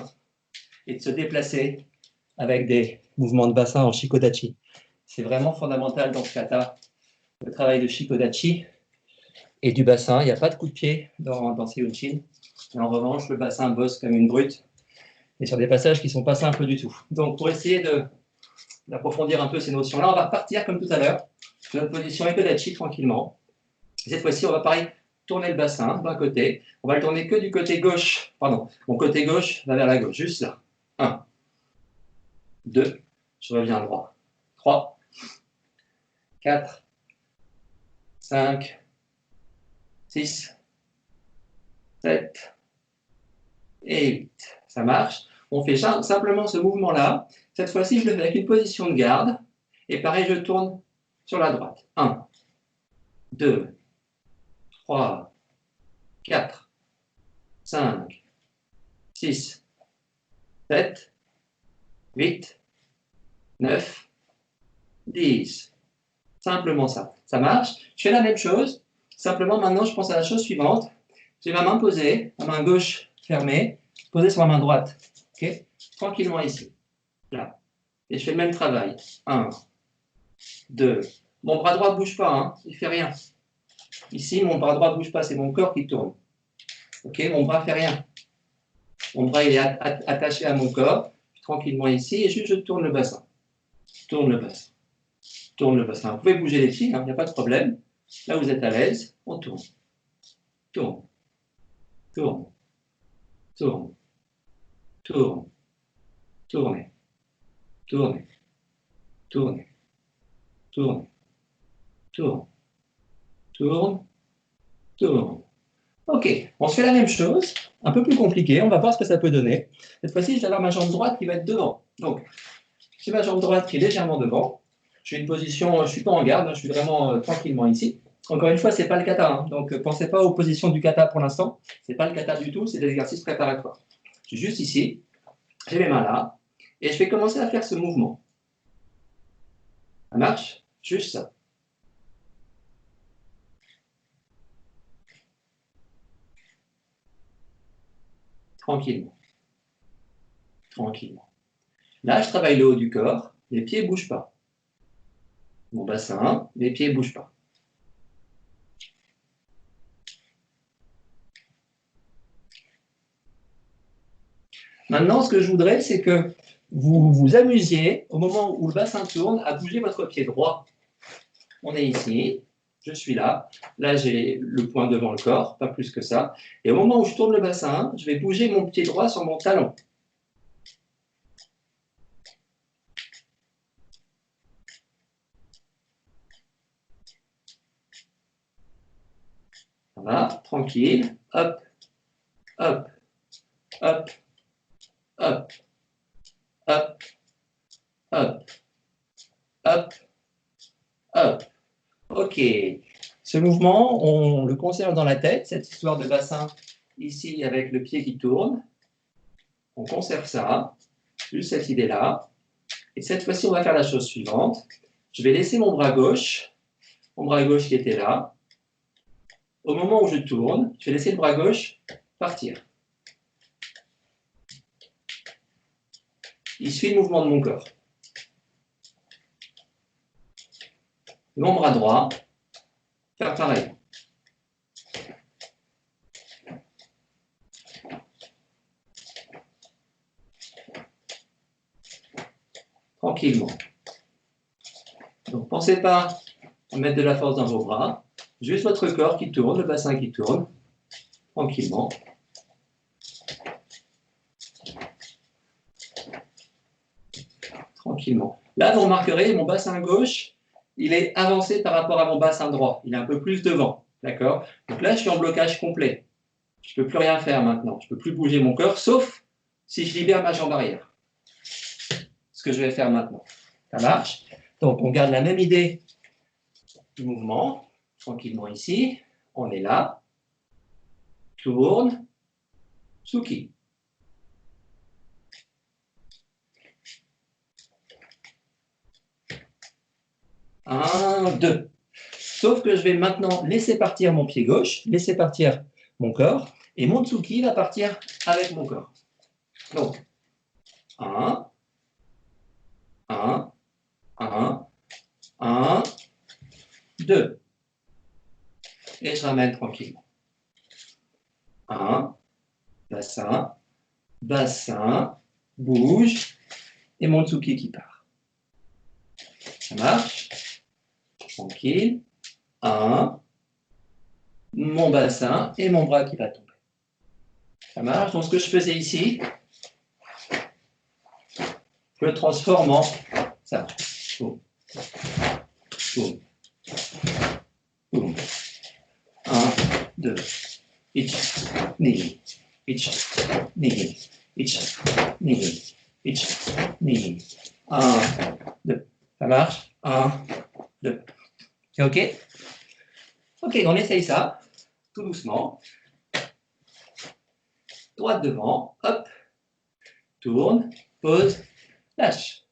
et de se déplacer avec des mouvements de bassin en Shikodachi. C'est vraiment fondamental dans ce kata, le travail de Shikodachi et du bassin. Il n'y a pas de coup de pied dans Seiyunchin. En revanche, le bassin bosse comme une brute et sur des passages qui ne sont pas simples du tout. Donc, pour essayer d'approfondir un peu ces notions-là, on va repartir comme tout à l'heure de notre position Hikodachi tranquillement. Cette fois-ci, on va pareil tourner le bassin d'un côté. On va le tourner que du côté gauche. Pardon, mon côté gauche va vers la gauche, juste là. 1, 2, je reviens droit. 3, 4, 5, 6, 7 et 8. Ça marche. On fait simplement ce mouvement-là. Cette fois-ci, je le fais avec une position de garde. Et pareil, je tourne sur la droite. 1, 2, 3, 4, 5, 6, 7, 8, 9, 10. Simplement ça. Ça marche. Je fais la même chose. Simplement, maintenant, je pense à la chose suivante. J'ai ma main posée, ma main gauche fermée, posée sur ma main droite. Okay, tranquillement ici. Là. Et je fais le même travail. 1, 2. Mon bras droit ne bouge pas, hein. Il ne fait rien. Ici, mon bras droit ne bouge pas, c'est mon corps qui tourne. Ok, mon bras ne fait rien. Mon bras il est attaché à mon corps, tranquillement ici, et juste je tourne le bassin. Tourne le bassin. Tourne le bassin. Vous pouvez bouger les pieds, il n'y a pas de problème. Là, vous êtes à l'aise, on tourne. Tourne. Tourne. Tourne. Tourne. Tournez. Tournez. Tournez. Tourne. Tourne. Tourne. Tourne. Ok, on se fait la même chose, un peu plus compliqué, on va voir ce que ça peut donner. Cette fois-ci, je vais avoir ma jambe droite qui va être devant. Donc, j'ai ma jambe droite qui est légèrement devant. Je suis une position, je ne suis pas en garde, je suis vraiment tranquillement ici. Encore une fois, ce n'est pas le kata, hein, donc pensez pas aux positions du kata pour l'instant. Ce n'est pas le kata du tout, c'est des exercices préparatoires. Je suis juste ici, j'ai mes mains là, et je vais commencer à faire ce mouvement. Ça marche? Juste ça. Tranquillement. Tranquillement. Là, je travaille le haut du corps, les pieds ne bougent pas. Mon bassin, les pieds ne bougent pas. Maintenant, ce que je voudrais, c'est que vous vous amusiez, au moment où le bassin tourne, à bouger votre pied droit. On est ici, je suis là. Là, j'ai le point devant le corps, pas plus que ça. Et au moment où je tourne le bassin, je vais bouger mon pied droit sur mon talon. Ça va, tranquille. Hop, hop, hop, hop, hop, hop, hop, hop. Ok. Ce mouvement, on le conserve dans la tête, cette histoire de bassin ici avec le pied qui tourne. On conserve ça, juste cette idée-là. Et cette fois-ci, on va faire la chose suivante. Je vais laisser mon bras gauche qui était là. Au moment où je tourne, je vais laisser le bras gauche partir. Il suit le mouvement de mon corps. Mon bras droit, faire pareil. Tranquillement. Donc, pensez pas à mettre de la force dans vos bras. Juste votre corps qui tourne, le bassin qui tourne. Tranquillement. Tranquillement. Là, vous remarquerez, mon bassin gauche, il est avancé par rapport à mon bassin droit. Il est un peu plus devant. D'accord? Donc là, je suis en blocage complet. Je ne peux plus rien faire maintenant. Je ne peux plus bouger mon corps, sauf si je libère ma jambe arrière. Ce que je vais faire maintenant. Ça marche? Donc, on garde la même idée du mouvement. Tranquillement ici. On est là. Tourne. Tsuki. 1, 2. Sauf que je vais maintenant laisser partir mon pied gauche, laisser partir mon corps, et mon tsuki va partir avec mon corps. Donc, 1, 1, 1, 1, 2. Et je ramène tranquillement. 1, bassin, bassin, bouge, et mon tsuki qui part. Ça marche? Tranquille. 1, mon bassin et mon bras qui va tomber. Ça marche? Donc ce que je faisais ici, je le transforme en ça. Boum. Boum. Boum. 1, 2. Ich, ni. Ich, ni. Ich, ni. Ich, ni. 1, 2. Ça marche? 1, 2. C'est OK? OK, on essaye ça, tout doucement. Droite devant, hop. Tourne, pose, lâche.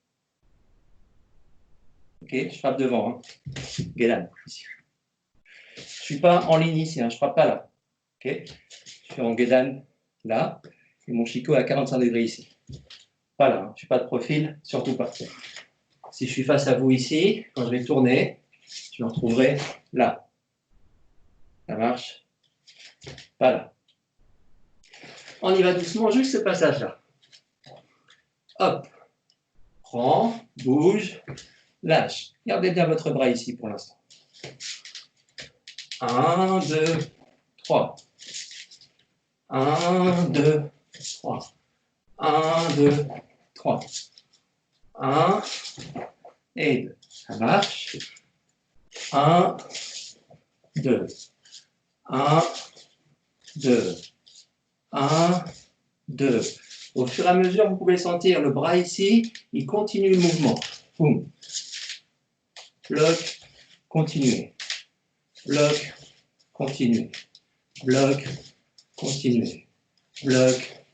OK, je frappe devant. Hein. Gedan, ici. Je ne suis pas en ligne ici, hein, je ne frappe pas là. OK? Je suis en Gedan là, et mon Shiko est à 45 degrés ici. Pas là, hein, je ne suis pas de profil, surtout pas. Si je suis face à vous ici, quand je vais tourner, je me retrouverai là. Ça marche? Pas là. On y va doucement, juste ce passage-là. Hop. Prends, bouge, lâche. Gardez bien votre bras ici pour l'instant. 1, 2, 3. 1, 2, 3. 1, 2, 3. 1 et 2. Ça marche. 1, 2. 1, 2. 1, 2. Au fur et à mesure, vous pouvez sentir le bras ici, il continue le mouvement. Boum. Bloc, continuez. Bloc, continuez. Bloc, continuez. Bloc,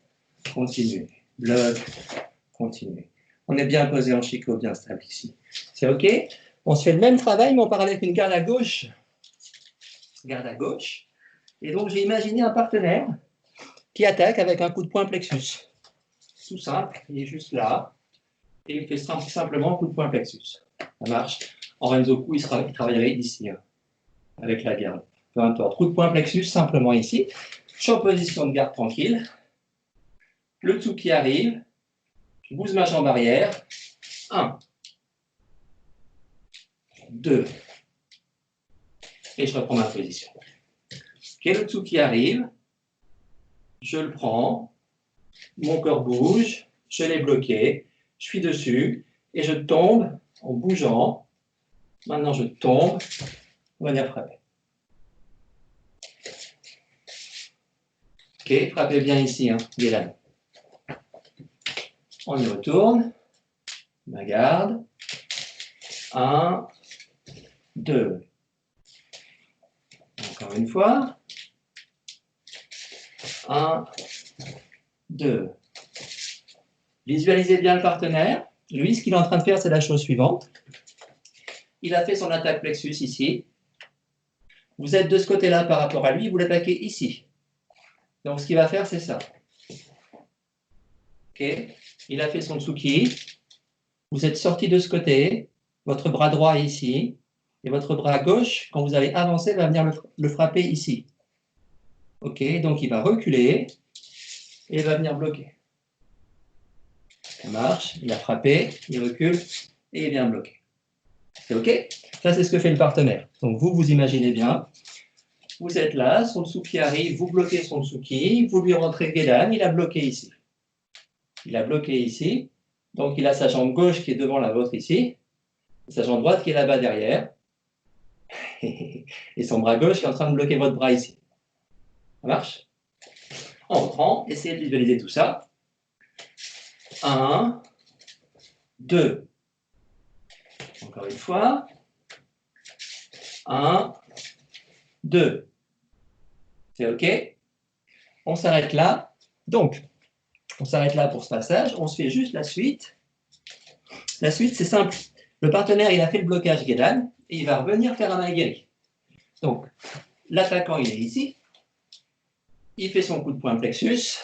continuez. Bloc, continuez. On est bien posé en Shiko, bien stable ici. C'est OK? On se fait le même travail, mais on part avec une garde à gauche. Garde à gauche. Et donc, j'ai imaginé un partenaire qui attaque avec un coup de poing plexus. Tout simple, il est juste là. Et il fait simplement un coup de poing plexus. Ça marche. En Renzoku, il travaillerait ici, hein, avec la garde. Peu importe. Coup de poing plexus, simplement ici. Je suis en position de garde tranquille. Le tsuki arrive. Je bouge ma jambe arrière. 1, 2. Et je reprends ma position. Okay, le tsuki arrive. Je le prends. Mon corps bouge. Je l'ai bloqué. Je suis dessus. Et je tombe en bougeant. Maintenant, je tombe. On va venir frapper. Ok, frappez bien ici, hein, Gedan. On y retourne. Ma garde. 1, 2. Encore une fois. 1, 2. Visualisez bien le partenaire. Lui, ce qu'il est en train de faire, c'est la chose suivante. Il a fait son attaque plexus ici. Vous êtes de ce côté-là par rapport à lui, vous l'attaquez ici. Donc, ce qu'il va faire, c'est ça. OK? Il a fait son tsuki. Vous êtes sorti de ce côté. Votre bras droit est ici. Et votre bras gauche, quand vous allez avancer, va venir le frapper ici. OK? Donc, il va reculer et il va venir bloquer. Ça marche. Il a frappé, il recule et il vient bloquer. C'est OK? Ça, c'est ce que fait le partenaire. Donc, vous imaginez bien. Vous êtes là, son tsuki arrive, vous bloquez son tsuki, vous lui rentrez Gedan, il a bloqué ici. Il a bloqué ici. Donc, il a sa jambe gauche qui est devant la vôtre ici, et sa jambe droite qui est là-bas derrière, et son bras gauche qui est en train de bloquer votre bras ici. Ça marche? En rentrant, essayez de visualiser tout ça. 1, 2. Encore une fois. 1, 2. C'est OK? On s'arrête là. Donc, on s'arrête là pour ce passage. On se fait juste la suite. La suite, c'est simple. Le partenaire, il a fait le blocage Gedan et il va revenir faire un Maegiri. Donc, l'attaquant, il est ici. Il fait son coup de poing plexus.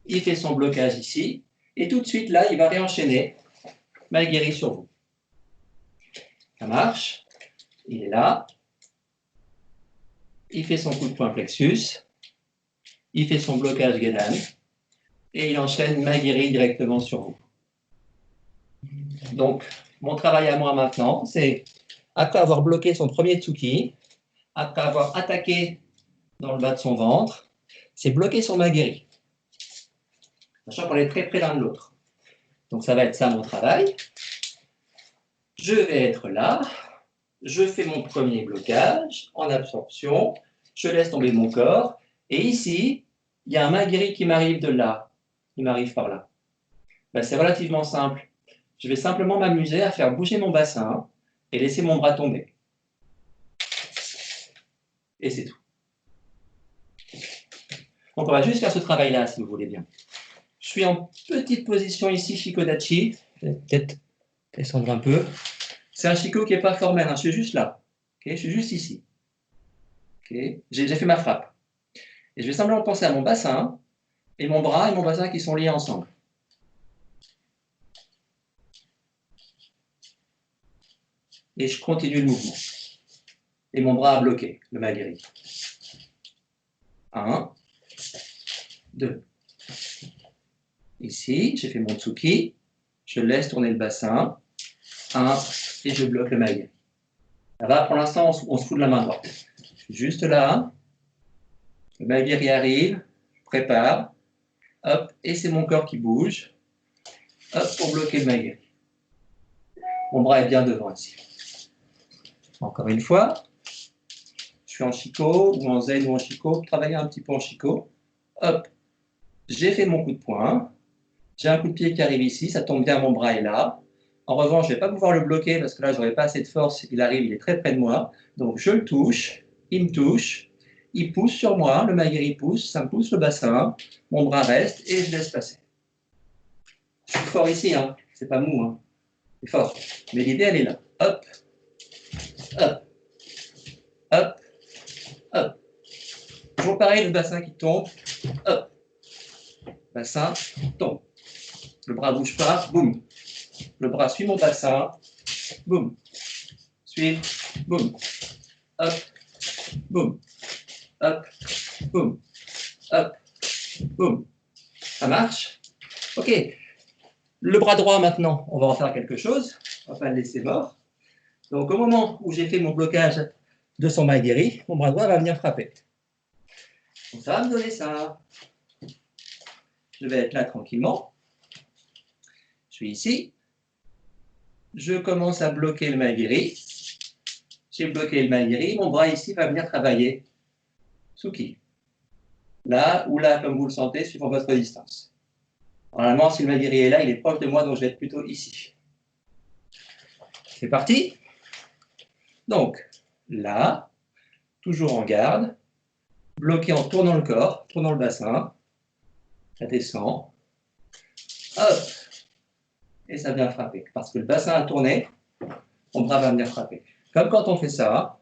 Il fait son blocage ici. Et tout de suite, là, il va réenchaîner Maegiri sur vous. Ça marche. Il est là. Il fait son coup de poing plexus. Il fait son blocage Gedan. Et il enchaîne Maegiri directement sur vous. Donc, mon travail à moi maintenant, c'est, après avoir bloqué son premier tsuki, après avoir attaqué dans le bas de son ventre, c'est bloquer son Maegiri. Sachant qu'on est très près l'un de l'autre. Donc, ça va être ça mon travail. Je vais être là. Je fais mon premier blocage en absorption. Je laisse tomber mon corps. Et ici, il y a un Maegiri qui m'arrive de là. Il m'arrive par là. Ben, c'est relativement simple. Je vais simplement m'amuser à faire bouger mon bassin et laisser mon bras tomber. Et c'est tout. Donc, on va juste faire ce travail-là, si vous voulez bien. Je suis en petite position ici, Shikodachi. Peut-être descendre un peu. C'est un Shiko qui n'est pas formel, hein. Je suis juste là. Okay, je suis juste ici. Okay, j'ai fait ma frappe. Et je vais simplement penser à mon bassin, et mon bras et mon bassin qui sont liés ensemble. Et je continue le mouvement. Et mon bras a bloqué, le Maegiri. 1, 2. Ici, j'ai fait mon tsuki. Je laisse tourner le bassin. 1, et je bloque le Maegiri. Ça va, pour l'instant, on se fout de la main droite. Je suis juste là. Le Maegiri arrive. Je prépare. Hop, et c'est mon corps qui bouge. Hop, pour bloquer le Maegiri. Mon bras est bien devant ici. Encore une fois. Je suis en Shiko, ou en Zen, ou en Shiko. Travailler un petit peu en Shiko. Hop, j'ai fait mon coup de poing. J'ai un coup de pied qui arrive ici. Ça tombe bien, mon bras est là. En revanche, je ne vais pas pouvoir le bloquer parce que là, je n'aurai pas assez de force. Il arrive, il est très près de moi. Donc, je le touche. Il me touche. Il pousse sur moi. Le Maegiri pousse. Ça me pousse le bassin. Mon bras reste et je laisse passer. Je suis fort ici, hein. C'est pas mou, hein. C'est fort. Mais l'idée, elle est là. Hop, hop, hop, hop. Toujours pareil, le bassin qui tombe. Hop. Bassin tombe. Le bras ne bouge pas. Boum. Le bras suit mon bassin. Boum. Suit. Boum. Hop. Boum. Hop. Boum. Hop. Boum. Ça marche? OK. Le bras droit, maintenant, on va en faire quelque chose. On va pas le laisser mort. Donc, au moment où j'ai fait mon blocage de son Maegiri, mon bras droit va venir frapper. Donc, ça va me donner ça. Je vais être là tranquillement. Je suis ici. Je commence à bloquer le Maegiri. J'ai bloqué le Maegiri. Mon bras ici va venir travailler Tsuki. Là ou là, comme vous le sentez, suivant votre distance. Normalement, si le Maegiri est là, il est proche de moi, donc je vais être plutôt ici. C'est parti. Donc, là, toujours en garde, bloqué en tournant le corps, tournant le bassin. Ça descend. Hop. Et ça vient frapper. Parce que le bassin a tourné, mon bras va venir frapper. Comme quand on fait ça.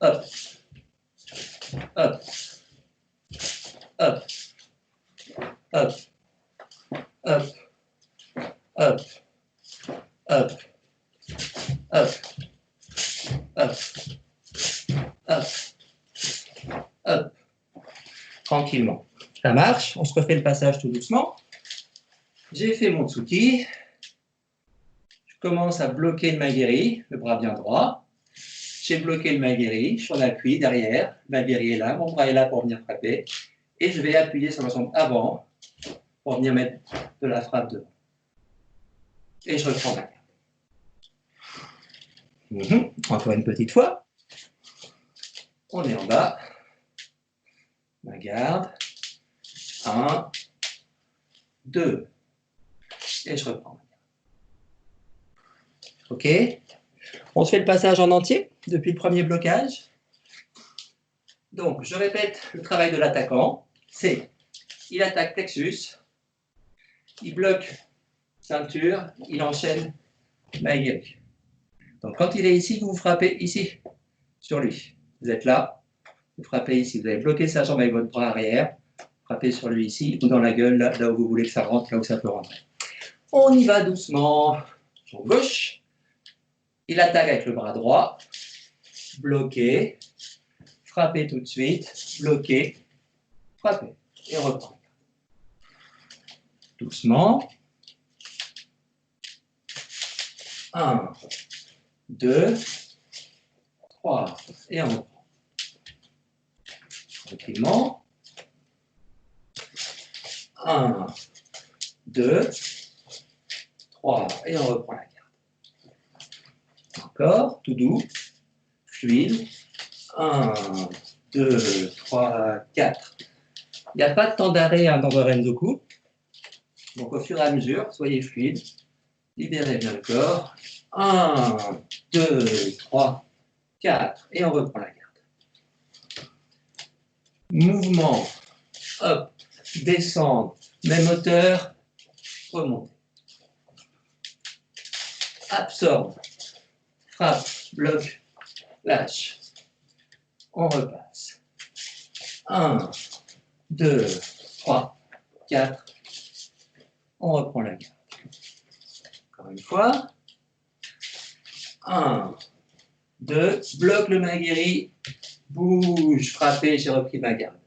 hop, hop, hop, hop, hop, hop, hop, hop, hop, hop, hop, tranquillement. Ça marche, on se refait le passage tout doucement. J'ai fait mon tsuki. Je commence à bloquer le magiri, le bras bien droit. J'ai bloqué le magiri, je suis en appui derrière. Le magiri est là, mon bras est là pour venir frapper. Et je vais appuyer sur ma jambe avant pour venir mettre de la frappe devant. Et je reprends ma garde. Encore une petite fois. On est en bas. Ma garde. 1, 2. Et je reprends. OK? On se fait le passage en entier depuis le premier blocage. Donc, je répète le travail de l'attaquant. C'est, il attaque plexus, il bloque ceinture, il enchaîne magiri. Donc, quand il est ici, vous frappez ici, sur lui. Vous êtes là, vous frappez ici. Vous avez bloqué sa jambe avec votre bras arrière, frappez sur lui ici, ou dans la gueule, là où vous voulez que ça rentre, là où ça peut rentrer. On y va doucement. Jambe gauche. Il attaque avec le bras droit. Bloqué. Frappez tout de suite. Bloqué. Frappez. Et reprend. Doucement. 1, 2, 3. Et on reprend. Tranquillement. 1, 2, 3. Et on reprend la garde. Encore, tout doux, fluide. 1, 2, 3, 4. Il n'y a pas de temps d'arrêt dans le Renzoku. Donc au fur et à mesure, soyez fluide. Libérez bien le corps. 1, 2, 3, 4. Et on reprend la garde. Mouvement. Hop. Descendre. Même hauteur. Remonter. Absorbe. Frappe. Bloque. Lâche. On repasse. 1, 2, 3, 4. On reprend la garde. Encore une fois. 1, 2. Bloque le magiri. Bouge. Frappez. J'ai repris ma garde.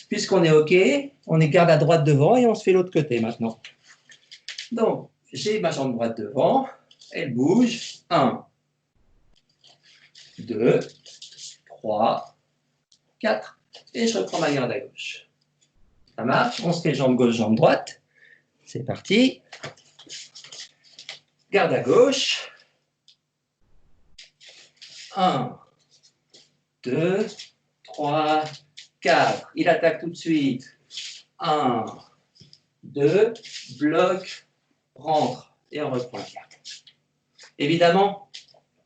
Puisqu'on est OK, on est garde à droite devant et on se fait l'autre côté maintenant. Donc, j'ai ma jambe droite devant. Elle bouge. 1, 2, 3, 4. Et je reprends ma garde à gauche. Ça marche. On se fait jambe gauche, jambe droite. C'est parti. Garde à gauche. 1, 2, 3, 4. Il attaque tout de suite. 1, 2, bloc, rentre. Et on reprend la garde. Évidemment,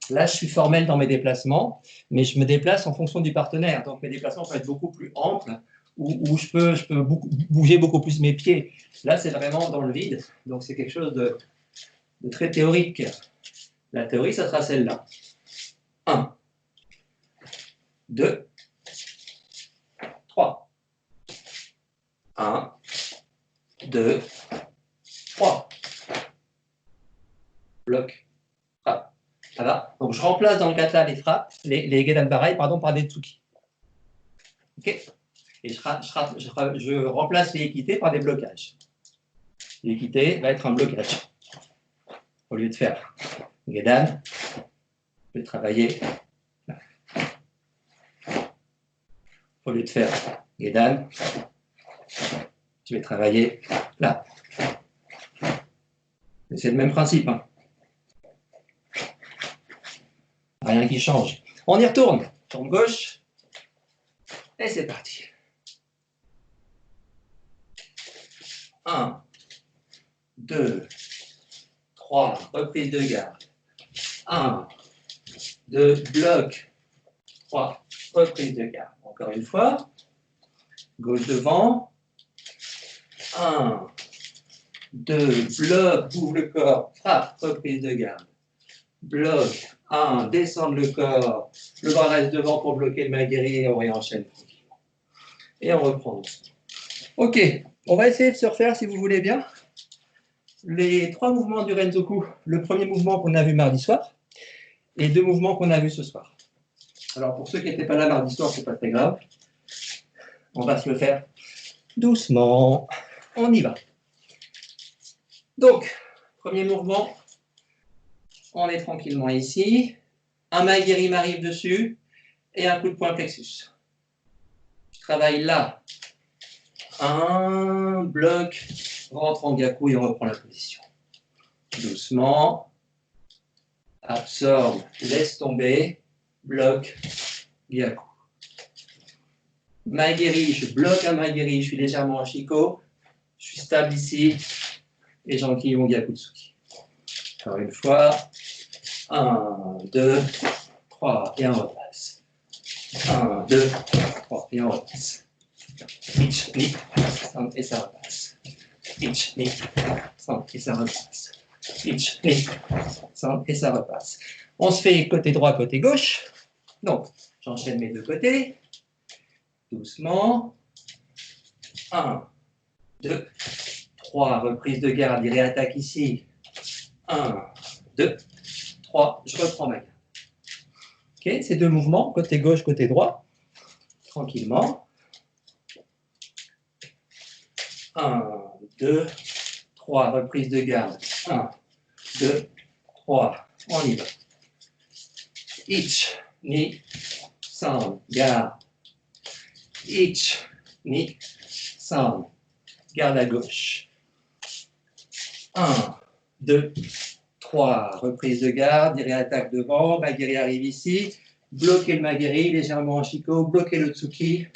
là, je suis formel dans mes déplacements, mais je me déplace en fonction du partenaire. Donc, mes déplacements peuvent être beaucoup plus amples, où je peux bouger beaucoup plus mes pieds. Là, c'est vraiment dans le vide. Donc, c'est quelque chose de très théorique. La théorie, ça sera celle-là. 1, 2, 3. 1, 2, 3. Bloc, frappe. Ça va? Donc, je remplace dans le kata les frappes, les gedanbarai, pardon, par des tsuki. OK? Et je remplace les équités par des blocages. L'équité va être un blocage. Au lieu de faire gedan, je vais travailler là. Au lieu de faire gedan, je vais travailler là. Mais c'est le même principe. Hein. Rien qui change. On y retourne. Jambe gauche. Et c'est parti. 1, 2, 3. Reprise de garde. 1, 2, bloc. 3. Reprise de garde. Encore une fois. Gauche devant. 1, 2, bloc, ouvre le corps. Frappe. Reprise de garde. Bloc. 1, descendre le corps, le bras reste devant pour bloquer le maguiri et on réenchaîne tranquillement. Et on reprend. Ok, on va essayer de se refaire si vous voulez bien. Les 3 mouvements du Renzoku, le premier mouvement qu'on a vu mardi soir, et 2 mouvements qu'on a vus ce soir. Alors pour ceux qui n'étaient pas là mardi soir, c'est pas très grave. On va se le faire doucement. On y va. Donc, premier mouvement, on est tranquillement ici. Un maguiri m'arrive dessus et un coup de poing plexus. Je travaille là. Un bloc, rentre en gyaku et on reprend la position. Doucement. Absorbe, laisse tomber, bloc, gyaku. Maguiri, je bloque un maguiri, je suis légèrement en shiko, je suis stable ici, et j'enquille mon gyakutsuki. Encore une fois, 1, 2, 3, et on repasse. 1, 2, 3, et on repasse. Ich, ni, et ça repasse. Ich, ni, et ça repasse. Ich, ni, et ça repasse. On se fait côté droit, côté gauche. Donc, j'enchaîne mes deux côtés. Doucement. 1, 2, 3, reprise de garde, il réattaque ici. 1, 2, 3, je reprends ma garde. Ok, ces deux mouvements, côté gauche, côté droit, tranquillement. 1, 2, 3, reprise de garde. 1, 2, 3, on y va. Ich, ni, san, garde. Ich, ni, san, garde à gauche. 1, 2, 3, reprise de garde, il réattaque devant, maguiri arrive ici, bloquez le maguiri, légèrement en shiko, bloquez le tsuki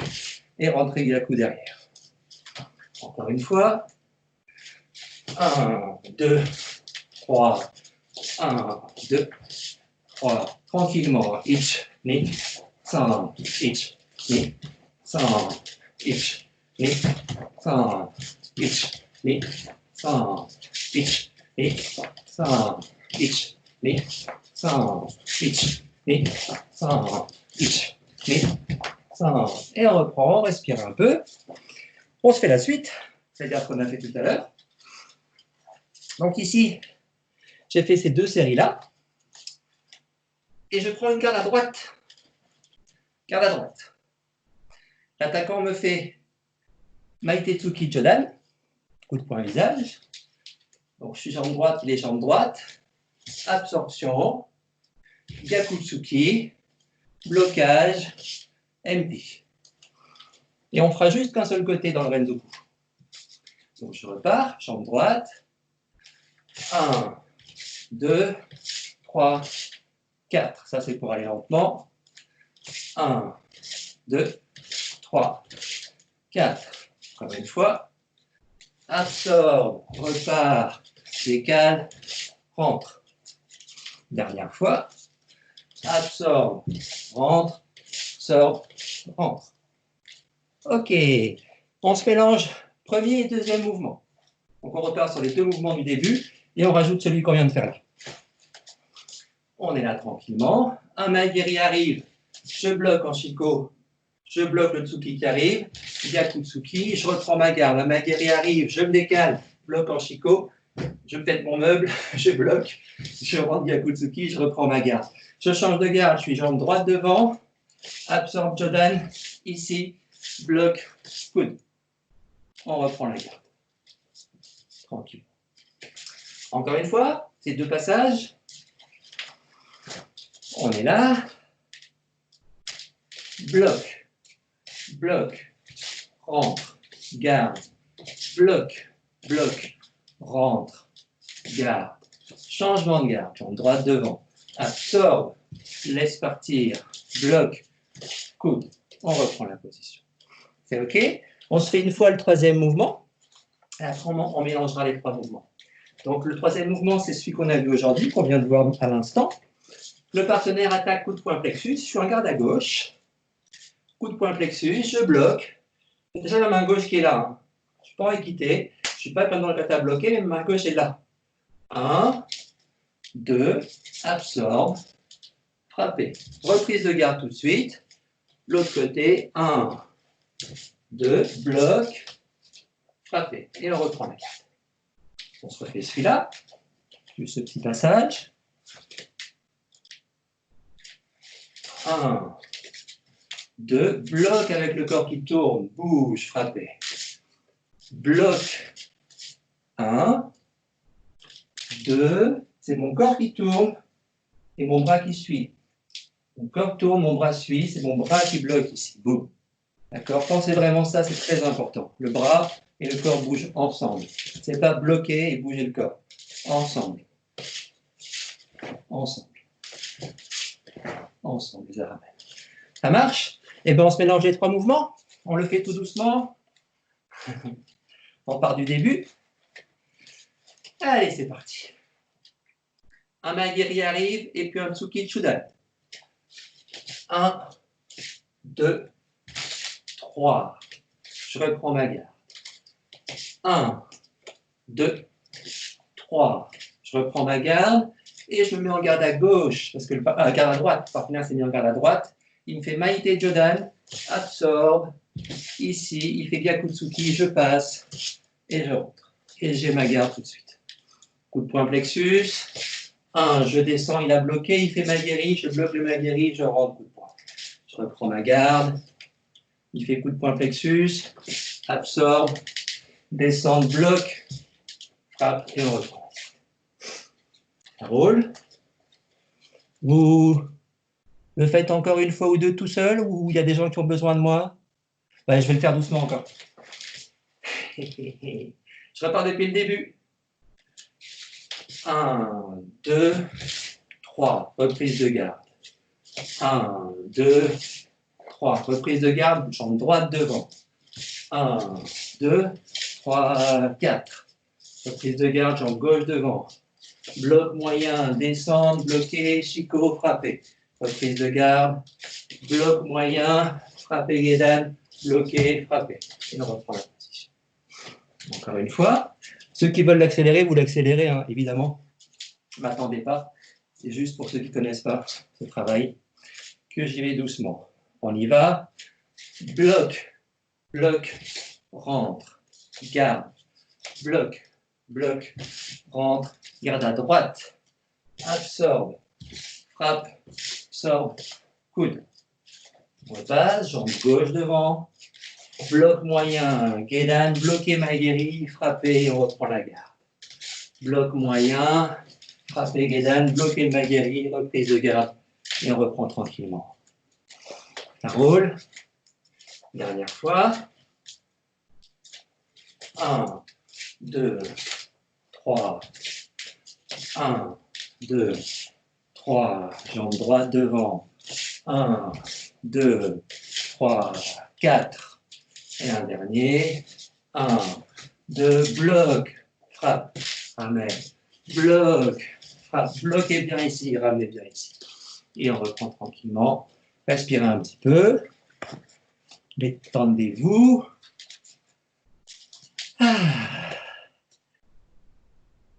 et rentrez gyaku derrière. Encore une fois. 1, 2, 3, 1, 2, 3, tranquillement. Ich, ni, san, ich, ni, san, ich, ni, san, ich, ni, san, ich, ni, san, ich, ni, san, ich, ni, san, ich, ni, san. Et on reprend, on respire un peu. On se fait la suite, c'est-à-dire qu'on a fait tout à l'heure. Donc ici, j'ai fait ces deux séries-là. Et je prends une garde à droite. Garde à droite. L'attaquant me fait Maitetsuki Jodan, coup de poing visage. Donc je suis jambe droite, il est jambe droite. Absorption, Gyakutsuki, blocage, MP. Et on fera juste qu'un seul côté dans le Renzoku. Donc je repars, jambe droite. 1, 2, 3, 4. Ça c'est pour aller lentement. 1, 2, 3, 4. Encore une fois. Absorbe, repart, décale, rentre. Dernière fois. Absorbe, rentre, sort, rentre. Ok. On se mélange premier et deuxième mouvement. Donc on repart sur les deux mouvements du début et on rajoute celui qu'on vient de faire là. On est là tranquillement. Un maguiri arrive, je bloque en shiko, je bloque le tsuki qui arrive, Gyakutsuki, je reprends ma garde. Un maguiri arrive, je me décale, bloque en shiko, je pète mon meuble, je bloque, je rentre Gyakutsuki, je reprends ma garde. Je change de garde, je suis jambe droite devant, absorbe Jodan, ici, bloc, coude. On reprend la garde. Tranquille. Encore une fois, ces deux passages. On est là. Bloc, bloc, rentre, garde, bloc, bloc, rentre, garde. Changement de garde, jambe droite devant. Absorbe, laisse partir, bloc, coude. On reprend la position. C'est OK? On se fait une fois le troisième mouvement. Et après, on mélangera les trois mouvements. Donc, le troisième mouvement, c'est celui qu'on a vu aujourd'hui, qu'on vient de voir à l'instant. Le partenaire attaque coup de poing plexus. Je suis en garde à gauche. Coup de poing plexus, je bloque. J'ai déjà la main gauche qui est là. Hein. Je ne suis pas en équité. Je ne suis pas comme dans le kata bloqué, mais ma main gauche est là. 1, 2, absorbe, frappez. Reprise de garde tout de suite. L'autre côté, 1, 2, bloc, frappez. Et on reprend la garde. On se refait celui-là, juste ce petit passage. 1, 2, bloc avec le corps qui tourne, bouge, frappez. Bloc, 1, 2, c'est mon corps qui tourne et mon bras qui suit. Mon corps tourne, mon bras suit, c'est mon bras qui bloque ici. Boum. D'accord? Pensez vraiment ça, c'est très important. Le bras et le corps bougent ensemble. C'est pas bloquer et bouger le corps. Ensemble. Ensemble. Ensemble, les arabes. Ça marche? Eh bien, on se mélange les trois mouvements. On le fait tout doucement. On part du début. Allez, c'est parti. Un Maguiri arrive et puis un Tsuki Chudan. 1, 2, 3. Je reprends ma garde. 1, 2, 3. Je reprends ma garde et je me mets en garde à gauche, parce que garde à droite. Le partenaire s'est mis en garde à droite. Il me fait Maïté Jodan, absorbe. Ici, il fait Gyakutsuki, je passe et je rentre. Et j'ai ma garde tout de suite. Coup de poing plexus. 1, je descends, il a bloqué, il fait Maguiri, je bloque le Maguiri, je rentre, coup de poing. Je reprends ma garde. Il fait coup de poing plexus, absorbe, descend, bloque, frappe et on reprend. Ça roule. Vous le faites encore une fois ou deux tout seul ou il y a des gens qui ont besoin de moi? Ouais, je vais le faire doucement encore. Je repars depuis le début. 1, 2, 3, reprise de garde. 1, 2, 3, reprise de garde, jambe droite devant. 1, 2, 3, 4. Reprise de garde, jambe gauche devant. Bloc moyen, descendre, bloquer, Chico, frapper. Reprise de garde, bloc moyen, frapper Gedan, bloquer, frapper. Et on reprend la position. Encore une fois. Ceux qui veulent l'accélérer, vous l'accélérez, hein, évidemment. Ne m'attendez pas. C'est juste pour ceux qui ne connaissent pas ce travail que j'y vais doucement. On y va. Bloc, bloc, rentre, garde, bloc, bloc, rentre, garde à droite, absorbe, frappe, absorbe, coude. On repasse, jambe gauche devant, bloc moyen, Gedan, bloqué Maguiri, frappé, on reprend la garde. Bloc moyen, frappé Gedan, bloqué Maguiri, reprise de garde, et on reprend tranquillement. Ça roule. Dernière fois. 1, 2, 3. 1, 2, 3. Jambe droite devant. 1, 2, 3, 4. Et un dernier. 1, 2, bloc. Frappe. Ramène. Bloc. Frappe. Bloquez bien ici. Ramenez bien ici. Et on reprend tranquillement. Respirez un petit peu. Détendez-vous.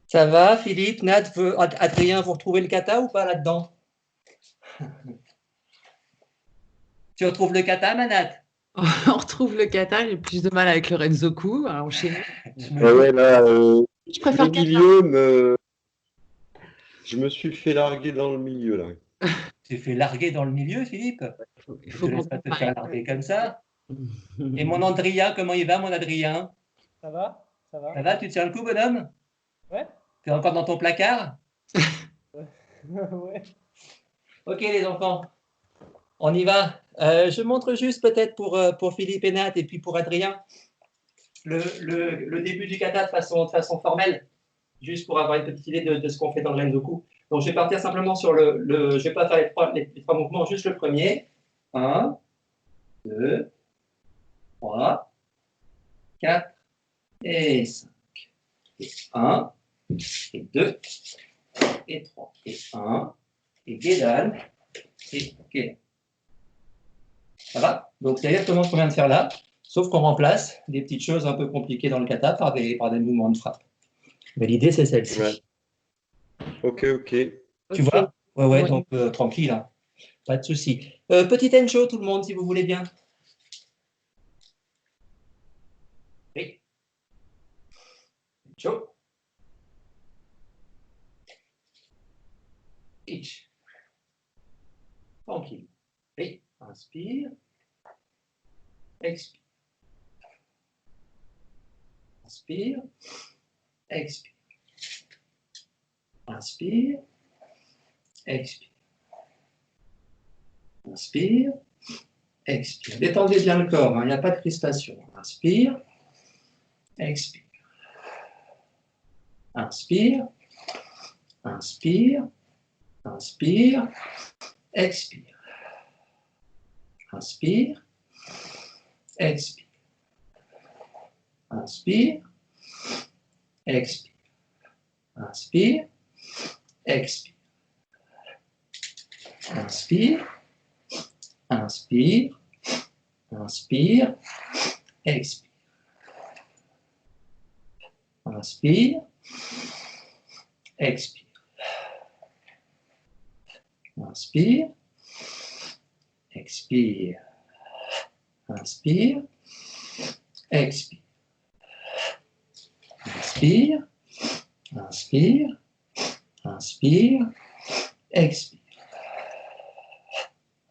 Ça va, Philippe, Nat, Adrien, vous retrouvez le kata ou pas là-dedans? Tu retrouves le kata, Manat?
On retrouve le kata, j'ai plus de mal avec le Renzoku à enchaîner.
Ouais, là,
Je préfère
le
kata.
milieu, je me suis fait larguer dans le milieu, là.
Tu t'es fait larguer dans le milieu, Philippe?
Il
Je
faut
te laisse
qu'on
pas te faire larguer comme ça. Et mon Adrien, comment il va, mon Adrien?
Ça va? Ça va?
Ça va, tu tiens le coup, bonhomme?
Ouais?
Tu es encore dans ton placard?
Ouais.
Ok, les enfants, on y va. Je montre juste peut-être pour Philippe et Nat et puis pour Adrien le début du kata de façon formelle, juste pour avoir une petite idée de ce qu'on fait dans le Renzoku. Donc, je vais partir simplement sur je ne vais pas faire les trois mouvements, juste le premier. 1, 2, 3, 4 et 5. Et 1, et 2, et 3, et 1, et Gedan, et Gedan. Ça va? Donc, c'est exactement ce qu'on vient de faire là, sauf qu'on remplace des petites choses un peu compliquées dans le kata par des mouvements de frappe. Mais l'idée, c'est celle-ci.
Ouais. Ok.
Tu vois? Ouais,
Ouais.
donc tranquille. Hein. Pas de souci. Petit Encho, tout le monde, si vous voulez bien. Oui. Encho. Ich. Tranquille. Oui. Inspire. Expire. Inspire. Expire. Inspire. Expire. Inspire. Expire. Détendez bien le corps, hein, il n'y a pas de crispation. Inspire. Expire. Inspire. Inspire. Inspire. Expire. Inspire. Expire. Inspire. Expire. Inspire. Expire. Inspire. Inspire. Inspire. Expire. Inspire. Expire. Inspire. Expire. Inspire. Expire. Inspire. Inspire. Inspire. Expire.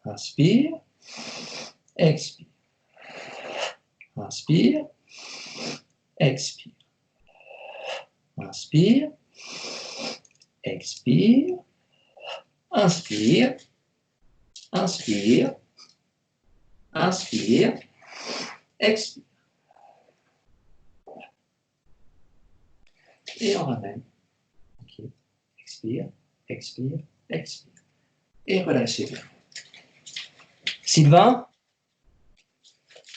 Inspire. Expire. Inspire. Expire. Inspire. Expire. Inspire. Inspire. Inspire. Expire. Et on ramène. Okay. Expire. Expire. Expire. Et relâchez. Sylvain?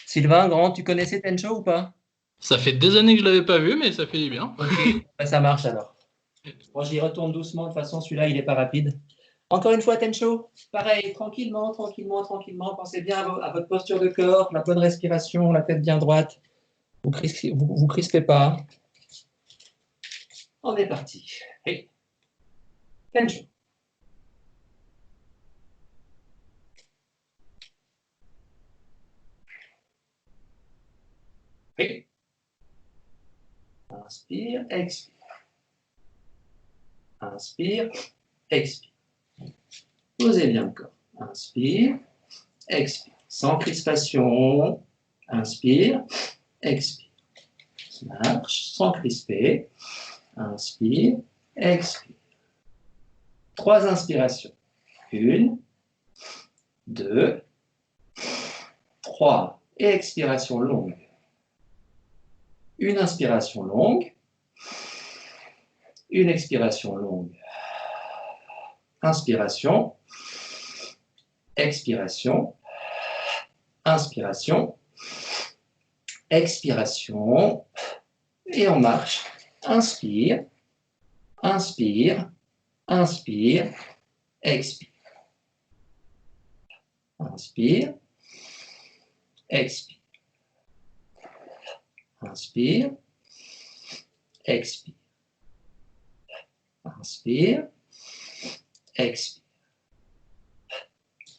Sylvain, grand, tu connaissais Tencho ou pas?
Ça fait des années que je ne l'avais pas vu, mais ça fait du bien.
Ok, ça marche alors. Bon, j'y retourne doucement, de toute façon, celui-là, il n'est pas rapide. Encore une fois, Tencho, pareil, tranquillement, tranquillement, tranquillement. Pensez bien à votre posture de corps, la bonne respiration, la tête bien droite. Vous crispez pas. On est parti. Hey. Tencho. Hey. Inspire, expire. Inspire, expire. Posez bien le corps. Inspire, expire. Sans crispation. Inspire, expire. Marche, sans crisper. Inspire, expire. 3 inspirations. 1, 2, 3. Et expiration longue. Une inspiration longue. Une expiration longue. Inspiration. Expiration. Inspiration. Expiration. Et on marche. Inspire. Inspire. Inspire. Expire. Inspire. Expire. Inspire. Expire. Inspire. Expire.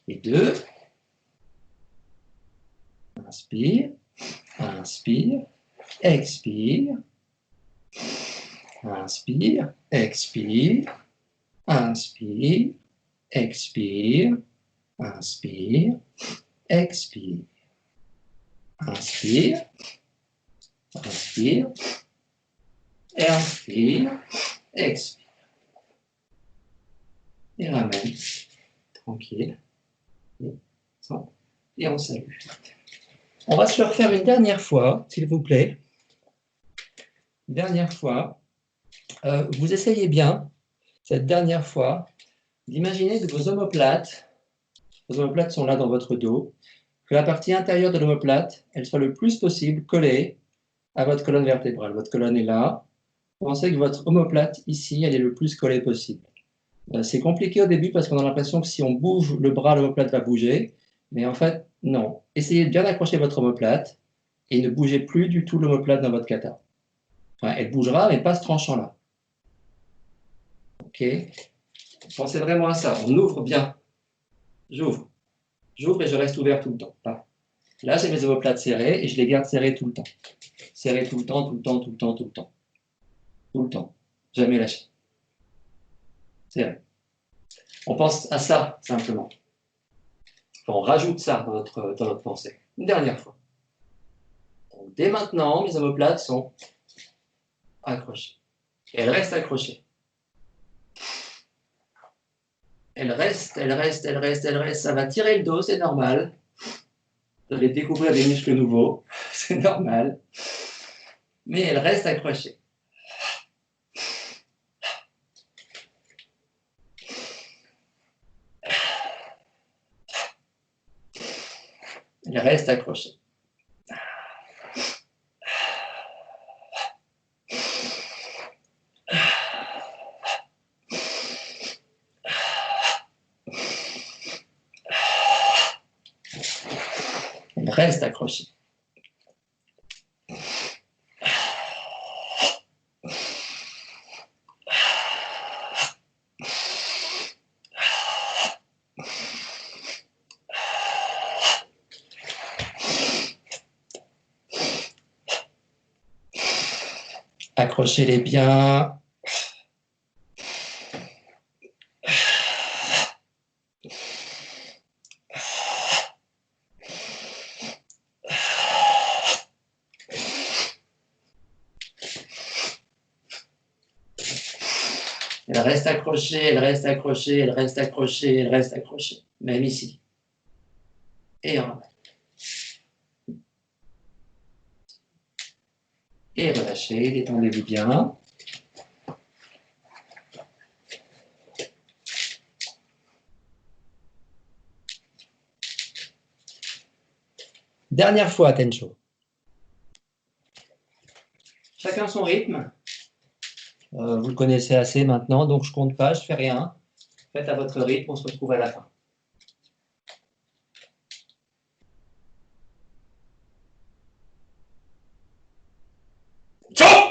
Et 2. Inspire. Inspire. Expire. Inspire. Expire. Inspire. Expire. Inspire. Expire. Inspire. Inspire. Inspire. Expire. Et ramène. Tranquille. Et on salue. On va se le refaire une dernière fois, s'il vous plaît. Une dernière fois. Vous essayez bien, cette dernière fois, d'imaginer que vos omoplates sont là dans votre dos, que la partie intérieure de l'omoplate, elle soit le plus possible collée à votre colonne vertébrale. Votre colonne est là. Pensez que votre omoplate, ici, elle est le plus collée possible. C'est compliqué au début parce qu'on a l'impression que si on bouge le bras, l'omoplate va bouger. Mais en fait, non. Essayez de bien accrocher votre omoplate et ne bougez plus du tout l'omoplate dans votre kata. Enfin, elle bougera, mais pas ce tranchant-là. OK? Pensez vraiment à ça. On ouvre bien J'ouvre. J'ouvre et je reste ouvert tout le temps. Pareil. Là, j'ai mes omoplates serrées et je les garde serrées tout le temps. Serrées tout le temps, tout le temps, tout le temps, tout le temps. Tout le temps. Jamais lâché. Serré. On pense à ça, simplement. On rajoute ça dans notre pensée. Une dernière fois. Donc, dès maintenant, mes omoplates sont accrochées. Et elles restent accrochées. Elles restent, elles restent, elles restent, elles restent. Ça va tirer le dos, c'est normal. Vous allez découvrir des muscles nouveaux, c'est normal. Mais elles restent accrochées. Elles restent accrochées. Elles restent accrochées. Accrochez-les bien. Elle reste accrochée, elle reste accrochée, elle reste accrochée, elle reste accrochée. Même ici. Et en bas. Et relâchez, détendez-vous bien. Dernière fois, Tencho. Chacun son rythme. Vous le connaissez assez maintenant, donc je ne compte pas, je ne fais rien. Faites à votre rythme, on se retrouve à la fin. Ciao!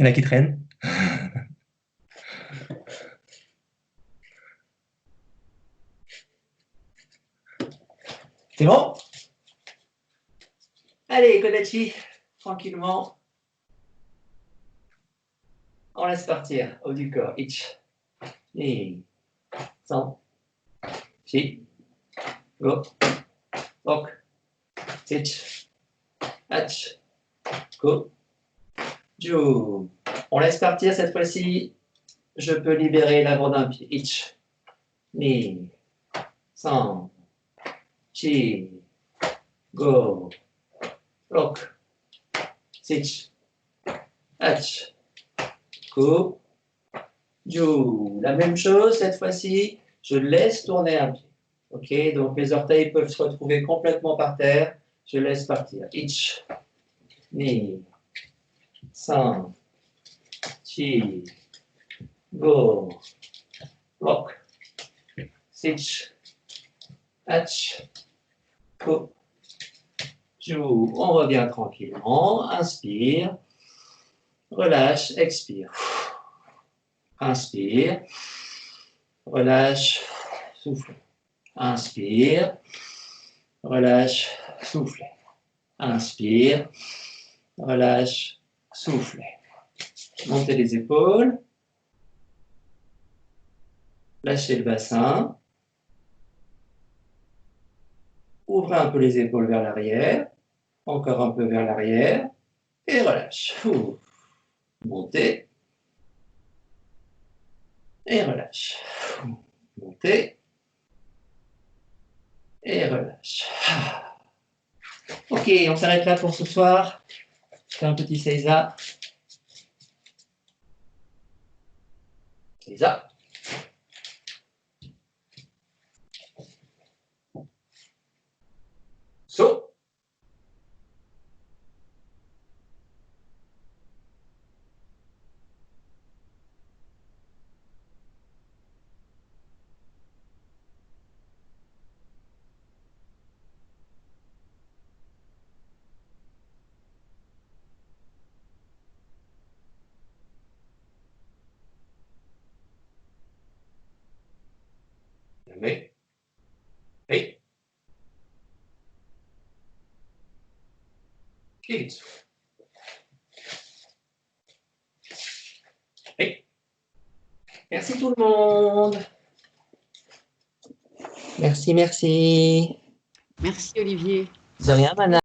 Il y en a qui traînent. C'est bon? Allez, Kodachi, tranquillement. On laisse partir, haut du corps. Ich. Et 100. Chi. Go. Ok. Sich. Hach. Go. Ju. On laisse partir cette fois-ci. Je peux libérer l'avant d'un pied. Ich. Ni. 100. Chi. Go. Lock. Sich. Hach. Go. Ju. La même chose, cette fois-ci, je laisse tourner un pied. Ok, donc mes orteils peuvent se retrouver complètement par terre. Je laisse partir. Ich. Ni. 100. Chi. Go. Lock. Sich. Hatch. Co. Jou. On revient tranquillement. Inspire. Relâche. Expire. Inspire. Relâche. Souffle. Inspire. Relâche. Souffle. Inspire. Relâche. Souffle. Montez les épaules. Lâchez le bassin. Ouvrez un peu les épaules vers l'arrière. Encore un peu vers l'arrière. Et relâche. Montez. Et relâche. Montez. Et relâche. Ok, on s'arrête là pour ce soir. Je fais un petit seiza. Seiza. Saut. Mais. Hey. Kids. Hey. Merci tout le monde. Merci, merci.
Merci Olivier.
De rien, Mana.